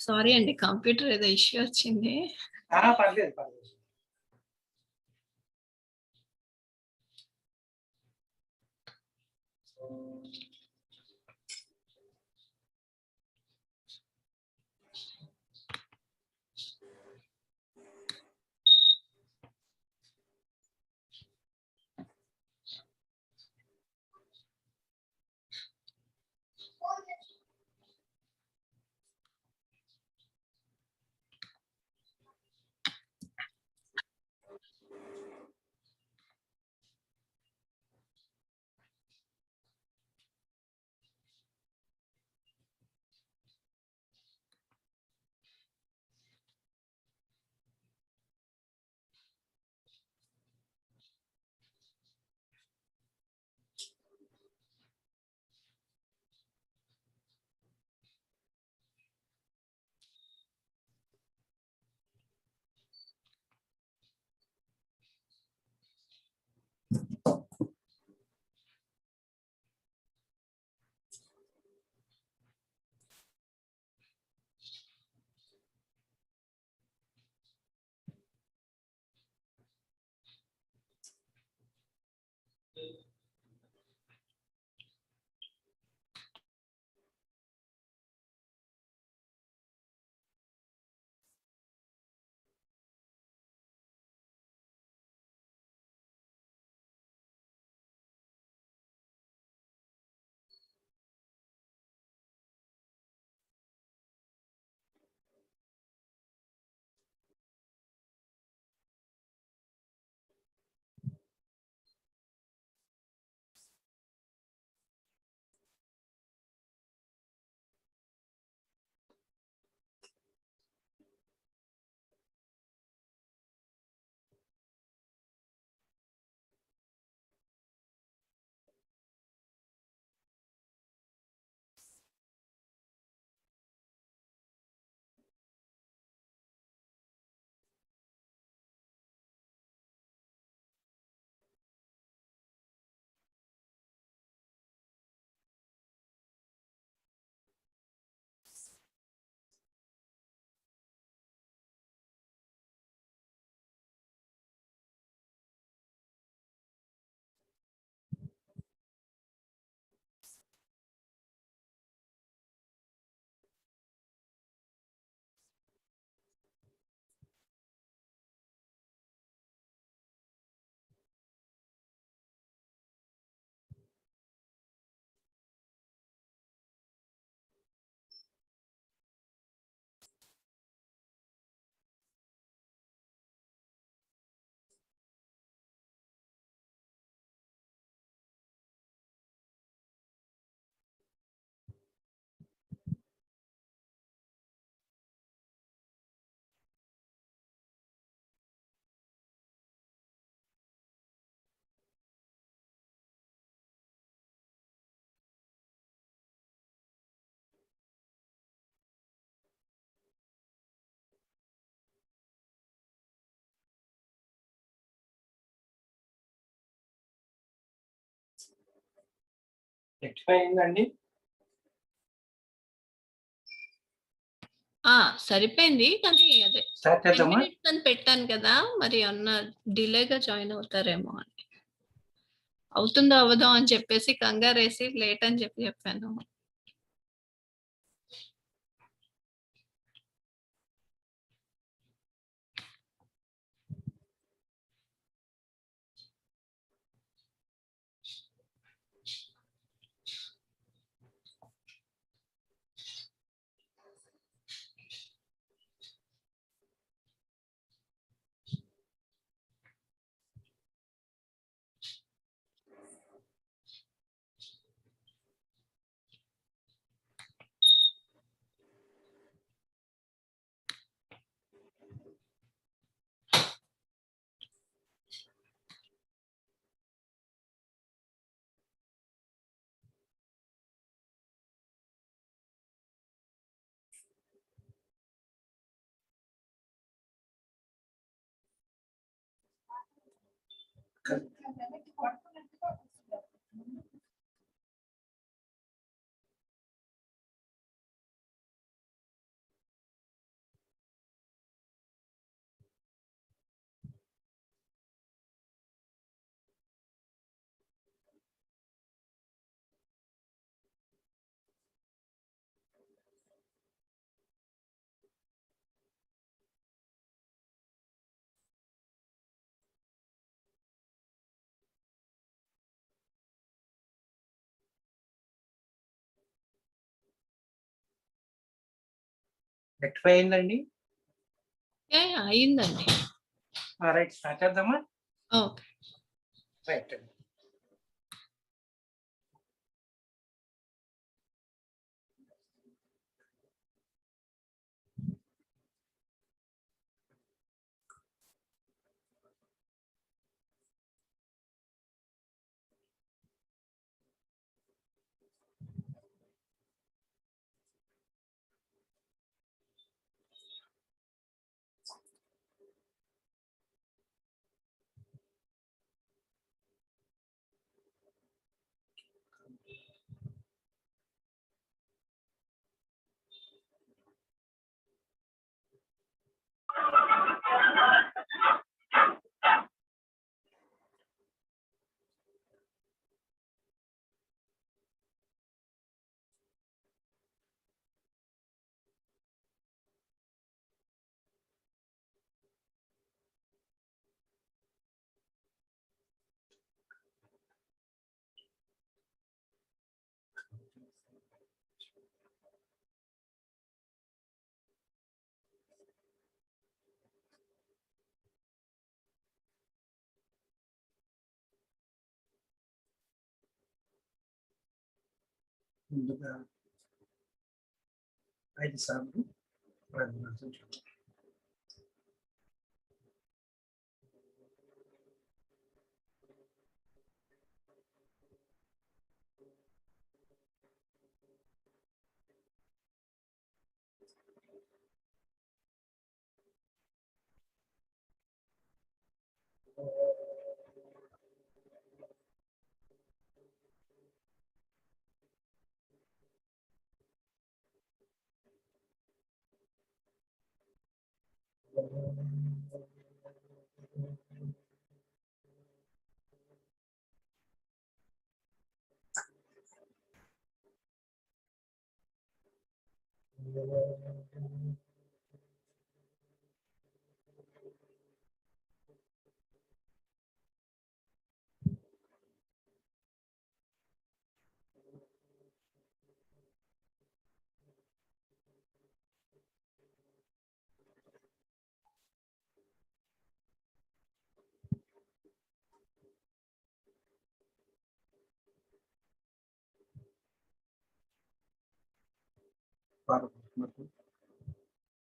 Sorry అండి, computer ఏదో issue వచ్చింది. పర్లేదు పర్లేదు. రెక్టిఫై అయిందండి? సరిపోయింది. కానీ అదే స్టార్ట్ 10 చేద్దామా? మినిట్స్ అని పెట్టాను కదా! మరి ఏమన్నా డిలేగా జాయిన్ అవుతారేమో అని. అవుతుందో అవ్వదో అని చెప్పేసి కంగారేసి లేట్ అని చెప్పాను. రెక్టిఫై అయిందండి. అయిందండి. రైట్ స్టార్ట్ చేద్దామా? ఓకే. రైట్ అండి. ముందుగా 5 సార్లు ప్రార్థించండి.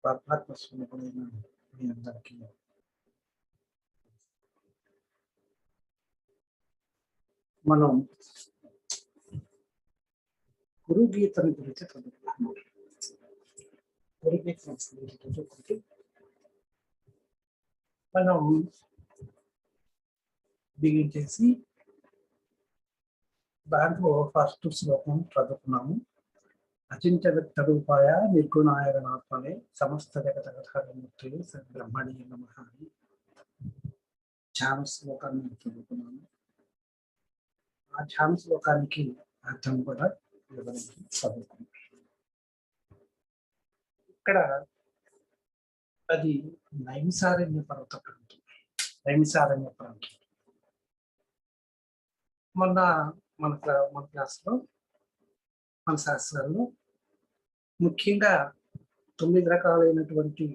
పరమాత్మస్వరూపుడైన మీ అందరికీ మనం గురు గీతను గురించి చదువుకుంటున్నాం. గురు గీత గురించి చదువుకుంటూ మనం బిగించేసి దాంట్లో ఫస్ట్ శ్లోకం చదువుకున్నాము. అచింత్య వ్యక్తరూపాయ నిర్గుణాయ గణాత్మనే సమస్త జగతగతమూర్తి బ్రహ్మణి నమః అని ధ్యాన శ్లోకాన్ని చదువుకున్నాము. ఆ ధ్యాన శ్లోకానికి అర్థం కూడా వివరించి చదువుకున్నాం. ఇక్కడ అది నైమిసారణ్య పర్వత ప్రాంతం. నైమిసారణ్య ప్రాంతం మన క్లాస్లో మన శాస్త్రాల్లో ముఖ్యంగా 9 రకాలైనటువంటి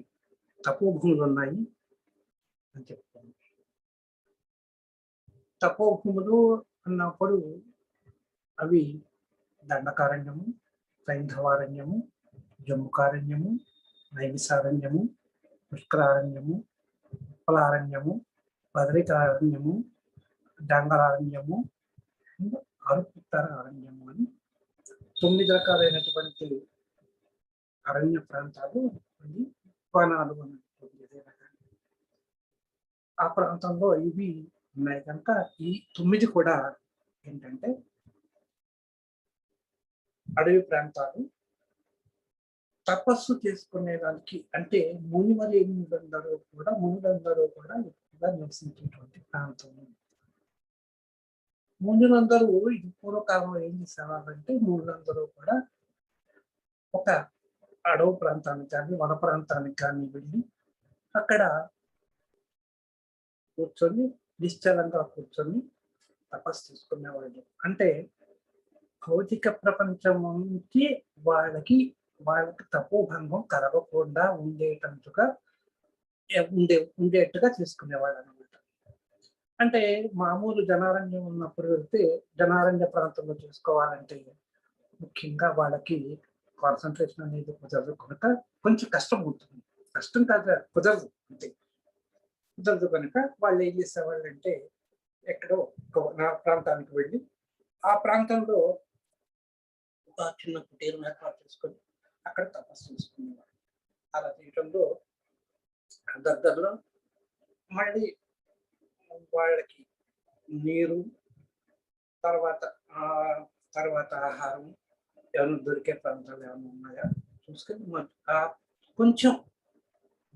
తపోభూములు ఉన్నాయి అని చెప్తాను. తపోభూములు అన్నప్పుడు అవి దండకారణ్యము, సైంధవారణ్యము, జంబుకారణ్యము, నైమిసారణ్యము, పుష్కరారణ్యము, ఫలారణ్యము, బదరికారణ్యము, డంగరారణ్యము, అరుపుత్తర అరణ్యము అని 9 రకాలైనటువంటి అరణ్య ప్రాంతాలు వనాలు ఆ ప్రాంతంలో ఇవి ఉన్నాయి కనుక ఈ 9 కూడా ఏంటంటే అడవి ప్రాంతాలు తపస్సు చేసుకునే దానికి, అంటే మునులందరూ కూడా ఎక్కువగా నివసించేటువంటి ప్రాంతం. మునులందరూ ఇది పూర్వకాలంలో ఏం చేసేవారంటే మునులందరూ కూడా ఒక అడవి ప్రాంతానికి కానీ వన ప్రాంతానికి కానీ వెళ్ళి అక్కడ కూర్చొని నిశ్చలంగా కూర్చొని తపస్సు చేసుకునేవాళ్ళు. అంటే భౌతిక ప్రపంచం నుంచి వాళ్ళకి తపోభంగం కలగకుండా ఉండేట్టుగా చేసుకునేవాళ్ళు అనమాట. అంటే మామూలు జనారణ్యం ఉన్నప్పుడు వెళ్తే జనారణ్య ప్రాంతంలో చేసుకోవాలంటే ముఖ్యంగా వాళ్ళకి కాన్సన్ట్రేషన్ అనేది కుదరదు కనుక కొంచెం కష్టం ఉంటుంది. కష్టం కాదు, కుదరదు అంతే. కుదరదు కనుక వాళ్ళు ఏం చేసేవాళ్ళు అంటే ఎక్కడో నా ప్రాంతానికి వెళ్ళి ఆ ప్రాంతంలో ఒక చిన్న కుటీరం ఏర్పాటు చేసుకొని అక్కడ తపస్సు చేసుకునేవాడు. అలా చేయడంలో దగ్గరలో మళ్ళీ వాళ్ళకి నీరు, తర్వాత ఆహారం ఏమైనా దొరికే ప్రాంతాలు ఏమైనా ఉన్నాయా చూసుకొని కొంచెం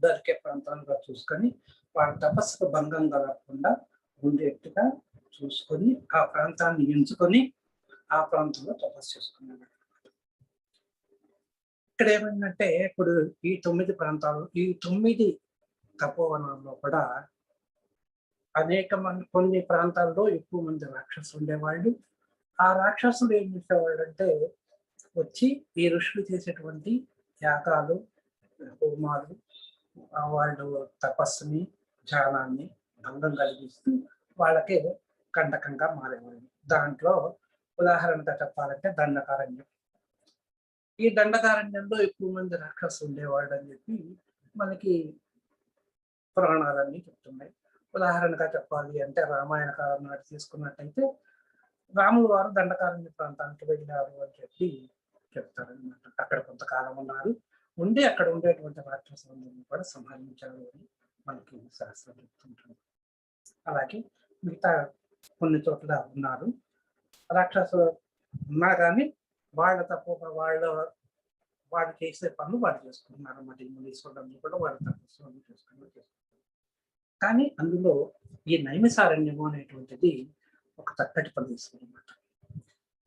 దొరికే ప్రాంతాలుగా చూసుకొని వాళ్ళ తపస్సుకు భంగం కలగకుండా ఉండేట్టుగా చూసుకొని ఆ ప్రాంతాన్ని ఎంచుకొని ఆ ప్రాంతంలో తపస్సు చేసుకునేవాడు. ఇక్కడ ఏమైందంటే ఇప్పుడు ఈ 9 ప్రాంతాలు, ఈ 9 తపోవనాల్లో కూడా కొన్ని ప్రాంతాల్లో ఎక్కువ మంది రాక్షసులు ఉండేవాళ్ళు. ఆ రాక్షసులు ఏం చేసేవాళ్ళు అంటే వచ్చి ఈ ఋషులు చేసేటువంటి యాగాలు, హోమాలు, వాళ్ళు తపస్సుని, ధ్యానాన్ని భంగం కలిగిస్తూ వాళ్ళకే కంటకంగా మారేవాళ్ళు. దాంట్లో ఉదాహరణగా చెప్పాలంటే దండకారణ్యం. ఈ దండకారణ్యంలో ఎక్కువ మంది రాక్షసులు ఉండేవాళ్ళు అని చెప్పి మనకి పురాణాలన్నీ చెప్తున్నాయి. ఉదాహరణగా చెప్పాలి అంటే రామాయణ కాలం నాటి తీసుకున్నట్టయితే రాములు వారు దండకారణ్య ప్రాంతానికి వెళ్ళారు అని చెప్పి చెప్తారనమాట. అక్కడ కొంతకాలం ఉన్నారు, ఉండి అక్కడ ఉండేటువంటి రాక్షసులందరినీ కూడా సంహరించారు అని మనకి శాస్త్రం చెప్తుంటుంది. అలాగే మిగతా కొన్ని చోట్ల ఉన్నారు రాక్షసులు ఉన్నా కానీ వాళ్ళు చేసే పనులు వాళ్ళు చేసుకుంటున్నారు అన్నమాట. ఈ మునీశ్వరులు కూడా వాళ్ళ తపస్సు చేసుకున్నారు. కానీ అందులో ఈ నైమిసారణ్యము అనేటువంటిది ఒక చక్కటి ప్రదేశం అన్నమాట.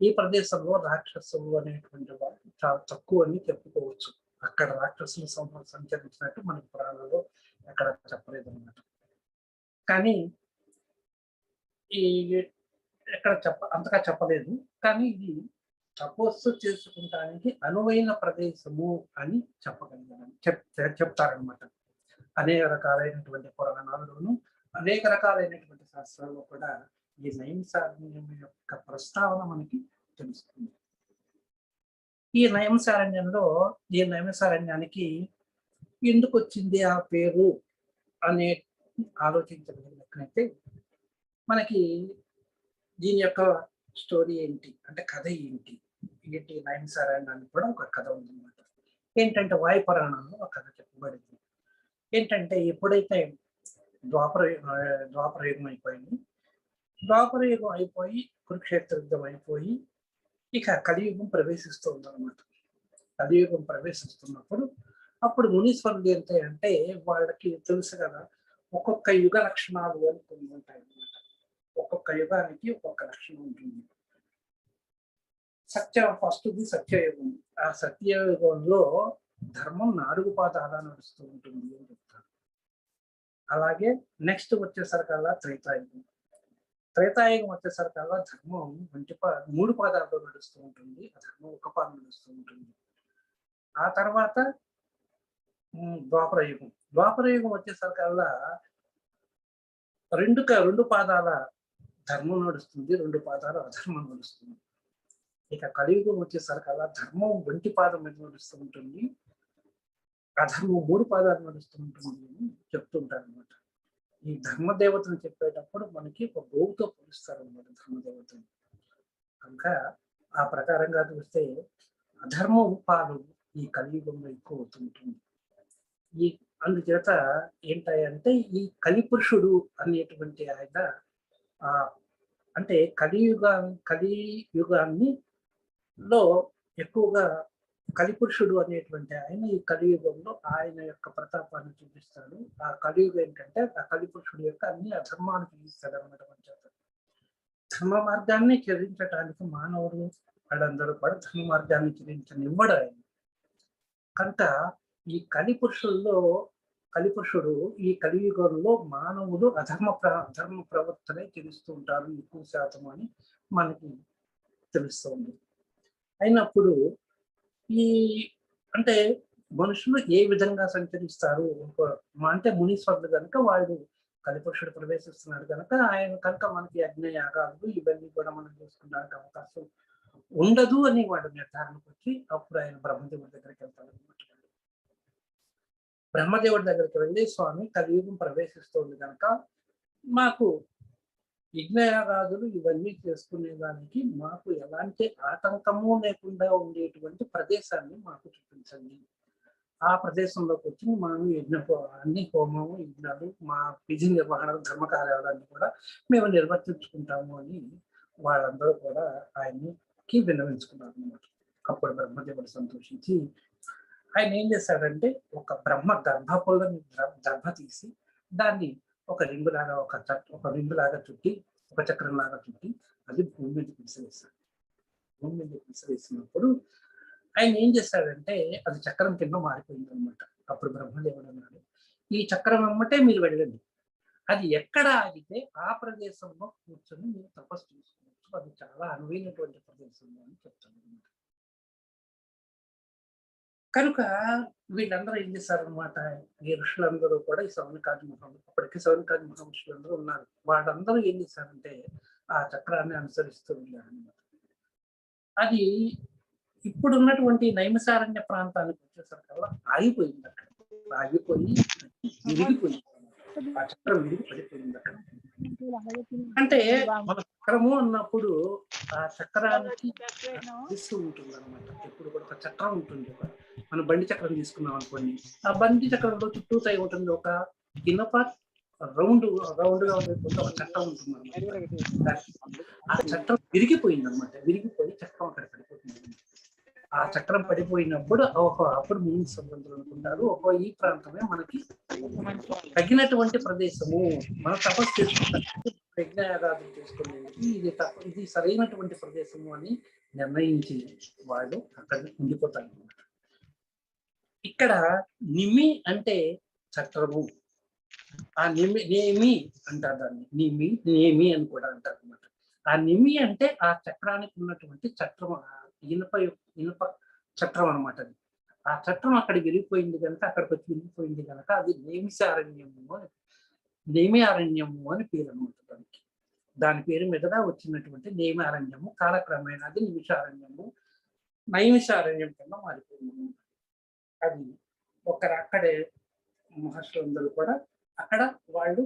ఈ ప్రదేశంలో రాక్షసులు అనేటువంటి వాళ్ళు చాలా తక్కువ అని చెప్పుకోవచ్చు. అక్కడ రాక్షసులు సంచరించినట్టు మనకి పురాణంలో ఎక్కడ చెప్పలేదు అన్నమాట. కానీ ఈ ఎక్కడ అంతగా చెప్పలేదు. కానీ ఇది తపస్సు చేసుకుంటానికి అనువైన ప్రదేశము అని చెప్తారనమాట. అనేక రకాలైనటువంటి పురాణాల్లోనూ అనేక రకాలైనటువంటి శాస్త్రాల్లో కూడా ఈ నైమిసారణ్యం యొక్క ప్రస్తావన మనకి తెలుస్తుంది. ఈ నైమిసారణ్యానికి ఎందుకు వచ్చింది ఆ పేరు అనే ఆలోచించగలిగినట్లయితే మనకి దీని యొక్క స్టోరీ ఏంటి అంటే కథ ఏంటి నైమిసారణ్యానికి కూడా ఒక కథ ఉందన్నమాట. ఏంటంటే వాయు పురాణంలో ఒక కథ చెప్పబడింది. ఏంటంటే ఎప్పుడైతే ద్వాపరయుగం అయిపోయింది, ద్వాపరయుగం అయిపోయి కురుక్షేత్ర యుద్ధం అయిపోయి ఇక కలియుగం ప్రవేశిస్తుంది అనమాట. కలియుగం ప్రవేశిస్తున్నప్పుడు అప్పుడు మునీశ్వరులు అంటే వాళ్ళకి తెలుసు కదా, ఒక్కొక్క యుగ లక్షణాలు అని కొన్ని ఉంటాయి అన్నమాట. ఒక్కొక్క యుగానికి ఒక్కొక్క లక్షణం ఉంటుంది. ఫస్ట్ది సత్యయుగం. ఆ సత్యయుగంలో ధర్మం 4 పాదాల నడుస్తూ ఉంటుంది అని చెప్తారు. అలాగే నెక్స్ట్ వచ్చేసరికల్లా త్రేతాయుగం. త్రేతాయుగం వచ్చేసరికల్లా ధర్మం 3 పాదాలతో నడుస్తూ ఉంటుంది, ఆ ధర్మం 1 పాదం నడుస్తూ ఉంటుంది. ఆ తర్వాత ద్వాపరయుగం. ద్వాపరయుగం వచ్చేసరికల్లా 2 పాదాల ధర్మం నడుస్తుంది, 2 పాదాల అధర్మం నడుస్తుంది. ఇక కలియుగం వచ్చేసరికల్లా ధర్మం 1 పాదం మీద నడుస్తూ ఉంటుంది, అధర్మం 3 పాదాలు నడుస్తూ ఉంటుంది అని చెప్తుంటారు అనమాట. ఈ ధర్మదేవతను చెప్పేటప్పుడు మనకి ఒక గోవుతో పోలుస్తారు అనమాట ధర్మదేవతను. కనుక ఆ ప్రకారంగా చూస్తే అధర్మం పాలు ఈ కలియుగంలో ఎక్కువ అవుతుంటుంది. అందుచేత ఏంటంటే ఈ కలిపురుషుడు అనేటువంటి ఆయన ఆ అంటే కలియుగాన్ని లో ఎక్కువగా కలిపురుషుడు అనేటువంటి ఆయన ఈ కలియుగంలో ఆయన యొక్క ప్రతాపాన్ని చూపిస్తాడు. ఆ కలియుగం ఏంటంటే ఆ కలిపురుషుడు యొక్క అన్ని అధర్మాలు చూపిస్తాడు అనమాట. ధర్మ మార్గాన్ని చరించడానికి మానవుడు వాళ్ళందరూ కూడా ధర్మ మార్గాన్ని చరించనివ్వడు ఆయన. కనుక ఈ కలిపురుషుడు ఈ కలియుగంలో మానవుడు అధర్మ ప్రవర్తనే తెలుస్తూ ఉంటారు ఎక్కువ శాతం అని మనకి తెలుస్తుంది. అయినప్పుడు ఈ అంటే మనుషులు ఏ విధంగా సంచరిస్తారు అంటే మునీశ్వరుడు కనుక వాళ్ళు కలిపురుషుడు ప్రవేశిస్తున్నాడు కనుక ఆయన కనుక మనకి యజ్ఞయాగాలు ఇవన్నీ కూడా మనం చేసుకున్నానికి అవకాశం ఉండదు అని వాడు నిర్ధారణకు వచ్చి అప్పుడు ఆయన బ్రహ్మదేవుడి దగ్గరికి వెళ్తాడు అనమాట. బ్రహ్మదేవుడి దగ్గరికి వెళ్ళి స్వామి కలియుగం ప్రవేశిస్తుంది కనుక మాకు యజ్ఞయాగాదులు ఇవన్నీ చేసుకునేదానికి మాకు ఎలాంటి ఆటంకము లేకుండా ఉండేటువంటి ప్రదేశాన్ని మాకు చూపించండి. ఆ ప్రదేశంలోకి వచ్చి మనం అన్ని హోమము యజ్ఞాలు మా విధి నిర్వహణ ధర్మ కార్యాలన్నీ కూడా మేము నిర్వర్తించుకుంటాము అని వాళ్ళందరూ కూడా ఆయనకి విన్నవించుకున్నారు అన్నమాట. అప్పుడు బ్రహ్మదేవుడు సంతోషించి ఆయన ఏం చేశాడంటే ఒక బ్రహ్మ దర్భ తీసి దాన్ని ఒక రింగులాగా చుట్టి ఒక చక్రంలాగా చుట్టి అది భూమి మీద విసిరేస్తాడు. భూమి మీద విసిరేసినప్పుడు ఆయన ఏం చేశాడంటే అది చక్రం కింద మారిపోయింది అనమాట. అప్పుడు బ్రహ్మదేవుడు అన్నాడు, ఈ చక్రం వెంబటే మీరు వెళ్ళండి, అది ఎక్కడ ఆగితే ఆ ప్రదేశంలో కూర్చొని మీరు తపస్సు చేసుకోవచ్చు, అది చాలా అనువైనటువంటి ప్రదేశం అని చెప్తాను అనమాట. కనుక వీళ్ళందరూ ఏం చేశారనమాట, ఈ ఋషులందరూ కూడా ఈ సౌనకాది అప్పటికి సౌనకాది మహర్షులందరూ ఉన్నారు. వాళ్ళందరూ ఏం చేశారంటే ఆ చక్రాన్ని అనుసరిస్తూ వెళ్ళారనమాట. అది ఇప్పుడు ఉన్నటువంటి నైమిసారణ్య ప్రాంతానికి వచ్చేసరికల్లా ఆగిపోయింది. అక్కడ ఆగిపోయి విరిగిపోయింది, ఆ చక్రం విరిగి పడిపోయింది అక్కడ. అంటే మన చక్రము అన్నప్పుడు ఆ చక్రానికి దిశ ఉంటుంది అనమాట. ఎప్పుడు కూడా ఒక చక్రం ఉంటుంది. మనం బండి చక్రం తీసుకున్నాం అనుకోండి, ఆ బండి చక్రంలో చుట్టూ ఉంటుంది ఒక ఇనప రౌండ్ గా ఉండేటువంటి ఒక చట్టం ఉంటుంది అనమాట. ఆ చట్టం విరిగిపోయింది అనమాట. విరిగిపోయి చక్రం అక్కడ పడిపోతుంది. ఆ చక్రం పడిపోయినప్పుడు అప్పుడు ముందు సంబంధులు అనుకుంటారు ఈ ప్రాంతమే మనకి తగినటువంటి ప్రదేశము, మనం తపస్సు చేసుకుంటాం, యజ్ఞయాగాదులు చేసుకునేది ఇది సరైనటువంటి ప్రదేశము అని నిర్ణయించి వాళ్ళు అక్కడ ఉండిపోతారు అనమాట. ఇక్కడ నిమి అంటే చక్రము, ఆ నేమి అంటారు దాన్ని, నేమి అని కూడా అంటారు అనమాట. ఆ నిమి అంటే ఆ చక్రానికి ఉన్నటువంటి చక్రం, ఇనుప చక్రం అనమాట. అది ఆ చట్టం అక్కడ విరిగిపోయింది కనుక, అక్కడికి వచ్చి విరిగిపోయింది కనుక అది నేమియారణ్యము అని పేరు అనమాట దానికి. దాని పేరు మీదుగా వచ్చినటువంటి నేమియారణ్యము కాలక్రమేణా అది నైమిషారణ్యం కింద మారిపోయింది. అది అక్కడే మహర్షులందరూ కూడా అక్కడ వాళ్ళు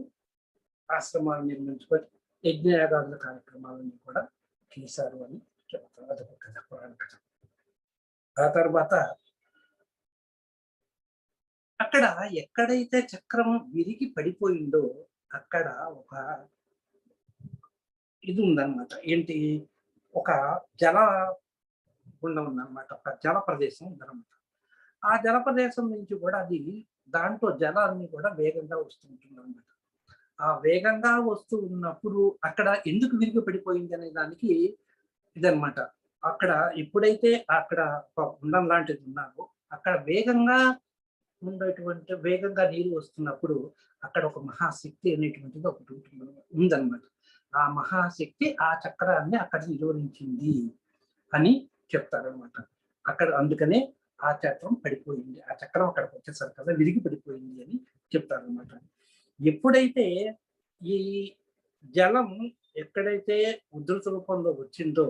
ఆశ్రమాలు నిర్మించుకొని యజ్ఞయాగాదుల కార్యక్రమాలను కూడా చేశారు అని చెప్తారు. అదొక కథ, పురాణ కథ. ఆ తర్వాత అక్కడ ఎక్కడైతే చక్రం విరిగి పడిపోయిందో అక్కడ ఒక ఇది ఉందన్నమాట. ఏంటి, ఒక జల గుండం ఉందన్నమాట, ఒక జల ప్రదేశం ఉందన్నమాట. ఆ జల ప్రదేశం నుంచి కూడా అది దాంట్లో జలాన్ని కూడా వేగంగా వస్తుంటుంది అన్నమాట. ఆ వేగంగా వస్తూ ఉన్నప్పుడు అక్కడ ఎందుకు విరిగి పడిపోయింది అనే దానికి ఇదన్నమాట. అక్కడ ఎప్పుడైతే అక్కడ ఒక గుండం లాంటిది ఉన్నారో అక్కడ వేగంగా నీరు వస్తున్నప్పుడు అక్కడ ఒక మహాశక్తి అనేటువంటిది ఒకటి ఉందన్నమాట. ఆ మహాశక్తి ఆ చక్రాన్ని అక్కడ నిరోధించింది అని చెప్తారనమాట. అక్కడ అందుకనే ఆ చక్రం పడిపోయింది, ఆ చక్రం అక్కడికి వచ్చేసరికి విరిగి పడిపోయింది అని చెప్తారనమాట. ఎప్పుడైతే ఈ జలం ఎక్కడైతే ఉధృత రూపంలో వచ్చిందో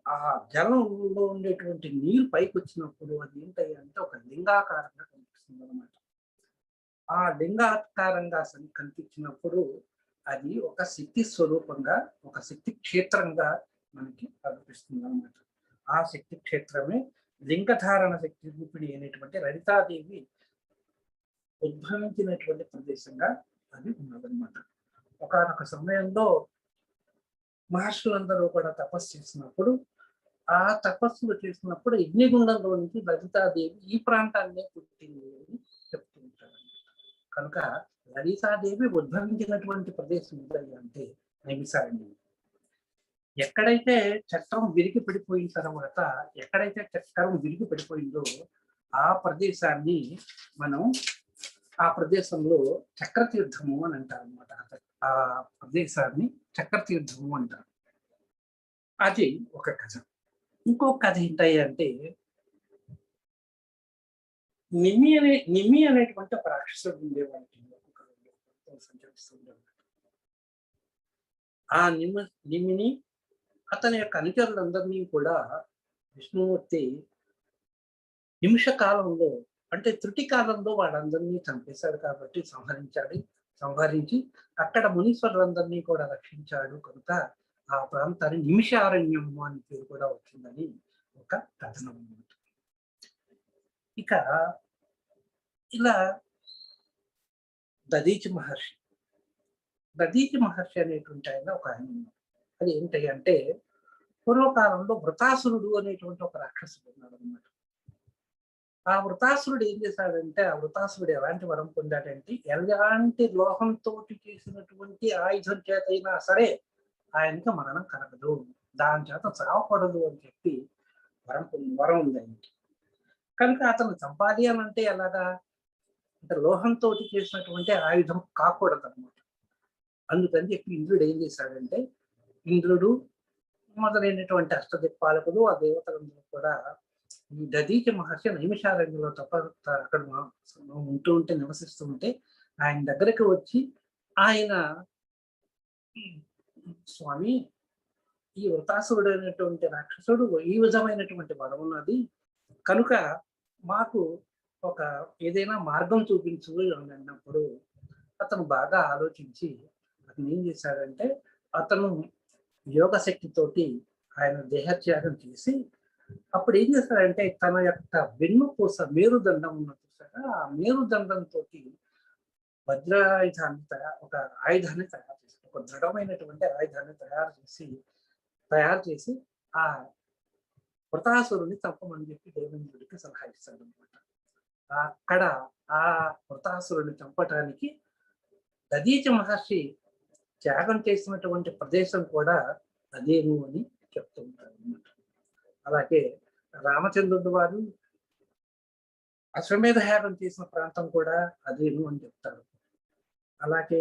ఆ జలంలో ఉండేటువంటి నీరు పైకి వచ్చినప్పుడు అది ఏంటంటే అంటే ఒక లింగాకారంగా కనిపిస్తుంది అనమాట. ఆ లింగాకారంగా కనిపించినప్పుడు అది ఒక శక్తి స్వరూపంగా, ఒక శక్తి క్షేత్రంగా మనకి కనిపిస్తుంది అనమాట. ఆ శక్తి క్షేత్రమే లింగధారణ శక్తి రూపిణి అయినటువంటి లలితాదేవి ఉద్భవించినటువంటి ప్రదేశంగా అది ఉన్నదన్నమాట. ఒకనొక సమయంలో మహర్షులందరూ కూడా తపస్సు చేసినప్పుడు ఆ తపస్సులు చేసినప్పుడు అగ్నిగుండంలో నుంచి లలితాదేవి ఈ ప్రాంతాన్నే పుట్టింది అని చెప్తూ ఉంటారు. కనుక లలితాదేవి ఉద్భవించినటువంటి ప్రదేశం ఏదైనా అంటే నైమిసారణ్యం. ఎక్కడైతే చక్రం విరిగి పడిపోయిన తర్వాత ఎక్కడైతే చక్రం విరిగి పడిపోయిందో ఆ ప్రదేశాన్ని మనం ఆ ప్రదేశంలో చక్రతీర్థము అని అంటారు అనమాట. ఆ ప్రదేశాన్ని చక్రతీర్థము అంటారు. అది ఒక కథ. ఇంకొక కథ ఏంటి అంటే నిమి అనేటువంటి ఒక రాక్షసుడు ఉండేవాడు. సంచరిస్తుండేవాడు. ఆ నిమిని అతని యొక్క అనుచరులందరినీ కూడా విష్ణుమూర్తి నిమిష కాలంలో అంటే త్రుటి కాలంలో వాళ్ళందరినీ చంపేశాడు కాబట్టి సంహరించి అక్కడ మునీశ్వరులందరినీ కూడా రక్షించాడు. కనుక ఆ ప్రాంతాన్ని నిమిషారణ్యము అని పేరు కూడా వచ్చిందని ఒక కథనం అన్నమాట. ఇక ఇలా దధీచి మహర్షి అనేటువంటి ఆయన ఒక ఆయన ఉన్నారు. అది ఏంటి అంటే పూర్వకాలంలో వృతాసురుడు అనేటువంటి ఒక రాక్షసుడు ఉన్నాడు అన్నమాట. ఆ వృతాసురుడు ఏం చేశాడంటే ఆ వృతాసురుడు ఎలాంటి వరం పొందాడంటే ఎలాంటి లోహంతో చేసినటువంటి ఆయుధం చేత అయినా సరే ఆయనకి మరణం కలగదు, దాని చేత చావకూడదు అని చెప్పి వరం ఉంది ఆయనకి. కనుక అతను చంపాలి అని అంటే ఎలాగా అంటే లోహంతో చేసినటువంటి ఆయుధం కాకూడదు అనమాట. అందుకని చెప్పి ఇంద్రుడు ఏం చేశాడంటే ఇంద్రుడు మొదలైనటువంటి అష్టదిక్పాలకులు ఆ దేవతలందరూ కూడా ఈ దధీచి మహర్షి నైమిషారణ్యంలో అక్కడ ఉంటే నివసిస్తూ ఉంటే ఆయన దగ్గరికి వచ్చి ఆయన స్వామి ఈ వృతాసురుడు అనేటువంటి రాక్షసుడు ఈ విధమైనటువంటి బలం ఉన్నది కనుక మాకు ఒక ఏదైనా మార్గం చూపించు అని అన్నప్పుడు అతను బాగా ఆలోచించి అతను ఏం చేశాడంటే అతను యోగ శక్తితోటి ఆయన దేహత్యాగం చేసి అప్పుడు ఏం చేస్తాడంటే తన యొక్క వెన్నుపూస మేరుదండం ఉన్నది చూసారా, ఆ మేరుదండంతో వజ్రాయుధాన్ని ఒక ఆయుధాన్ని తయారు చేసి ఒక దృఢమైనటువంటి ఆయుధాన్ని తయారు చేసి ఆ వృతాసురుని చంపమని చెప్పి దేవేంద్రుడికి సలహా ఇస్తాడు అనమాట. అక్కడ ఆ వృతాసురుని చంపటానికి దధీచి మహర్షి త్యాగం చేసినటువంటి ప్రదేశం కూడా అదేను అని చెప్తూ ఉంటారు అన్నమాట. అలాగే రామచంద్రుడు వారు అశ్వమేధ యాగం చేసిన ప్రాంతం కూడా అదేను అని చెప్తారు. అలాగే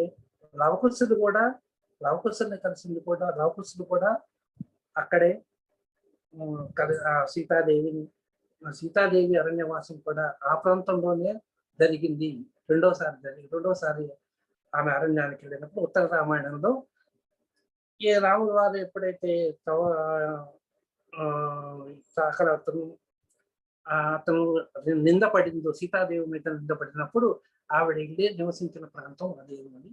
లవకుశుని కలిసింది కూడా లవకుశుడు కూడా అక్కడే సీతాదేవి అరణ్యవాసం కూడా ఆ ప్రాంతంలోనే జరిగింది. రెండోసారి ఆమె అరణ్యానికి వెళ్ళినప్పుడు ఉత్తర రామాయణంలో ఏ రాముడు వారు ఎప్పుడైతే అక్కడ అతను నిందపడిందో సీతాదేవి మీద నిందపడినప్పుడు ఆవిడ ఇల్లే నివసించిన ప్రాంతం అదేమని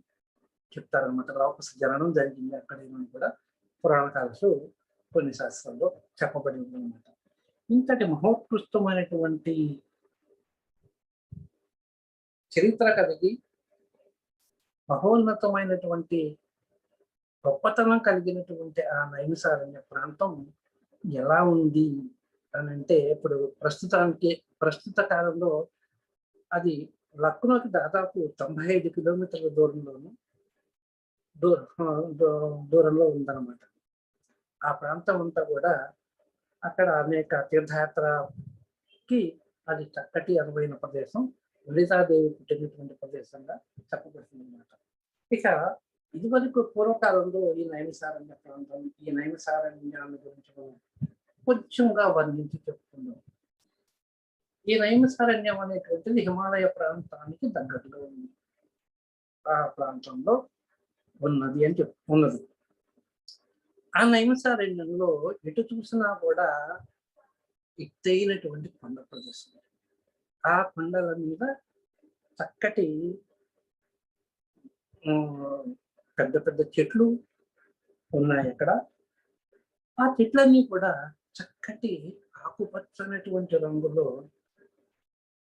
చెప్తారనమాట. లవకుశ జననం జరిగింది అక్కడేమని కూడా పురాణ కాలసు కొన్ని శాస్త్రాల్లో చెప్పబడి ఉందన్నమాట. ఇంతటి మహోత్కృష్టమైనటువంటి చరిత్ర కలిగి మహోన్నతమైనటువంటి గొప్పతనం కలిగినటువంటి ఆ నైమిసారణ్య ప్రాంతం ఎలా ఉంది అని అంటే ఇప్పుడు ప్రస్తుత కాలంలో అది లక్నోకి దాదాపు 95 కిలోమీటర్ల దూరంలో ఉందన్నమాట. ఆ ప్రాంతం అంతా కూడా అక్కడ అనేక తీర్థయాత్రకి అది చక్కటి అనువైన ప్రదేశం, లలితాదేవి పుట్టినటువంటి ప్రదేశంగా చెప్పబడుతుంది అన్నమాట. ఇక ఇదివరకు పూర్వకాలంలో ఈ నైమిసారణ్య ప్రాంతం ఈ నైమిసారణ్యాన్ని గురించి మనం కొంచెంగా వర్ణించి చెప్పుకుందాం. ఈ నైమిసారణ్యం అనేటువంటిది హిమాలయ ప్రాంతానికి దగ్గరలో ఉంది. ఆ ప్రాంతంలో ఉన్నది అని ఉన్నది. ఆ నైమిసారణ్యంలో ఎటు చూసినా కూడా ఎత్తైనటువంటి కొండ ప్రదేశం. ఆ కొండల మీద చక్కటి పెద్ద పెద్ద చెట్లు ఉన్నాయి అక్కడ. ఆ చెట్లన్నీ కూడా చక్కటి ఆకుపచ్చనటువంటి రంగులో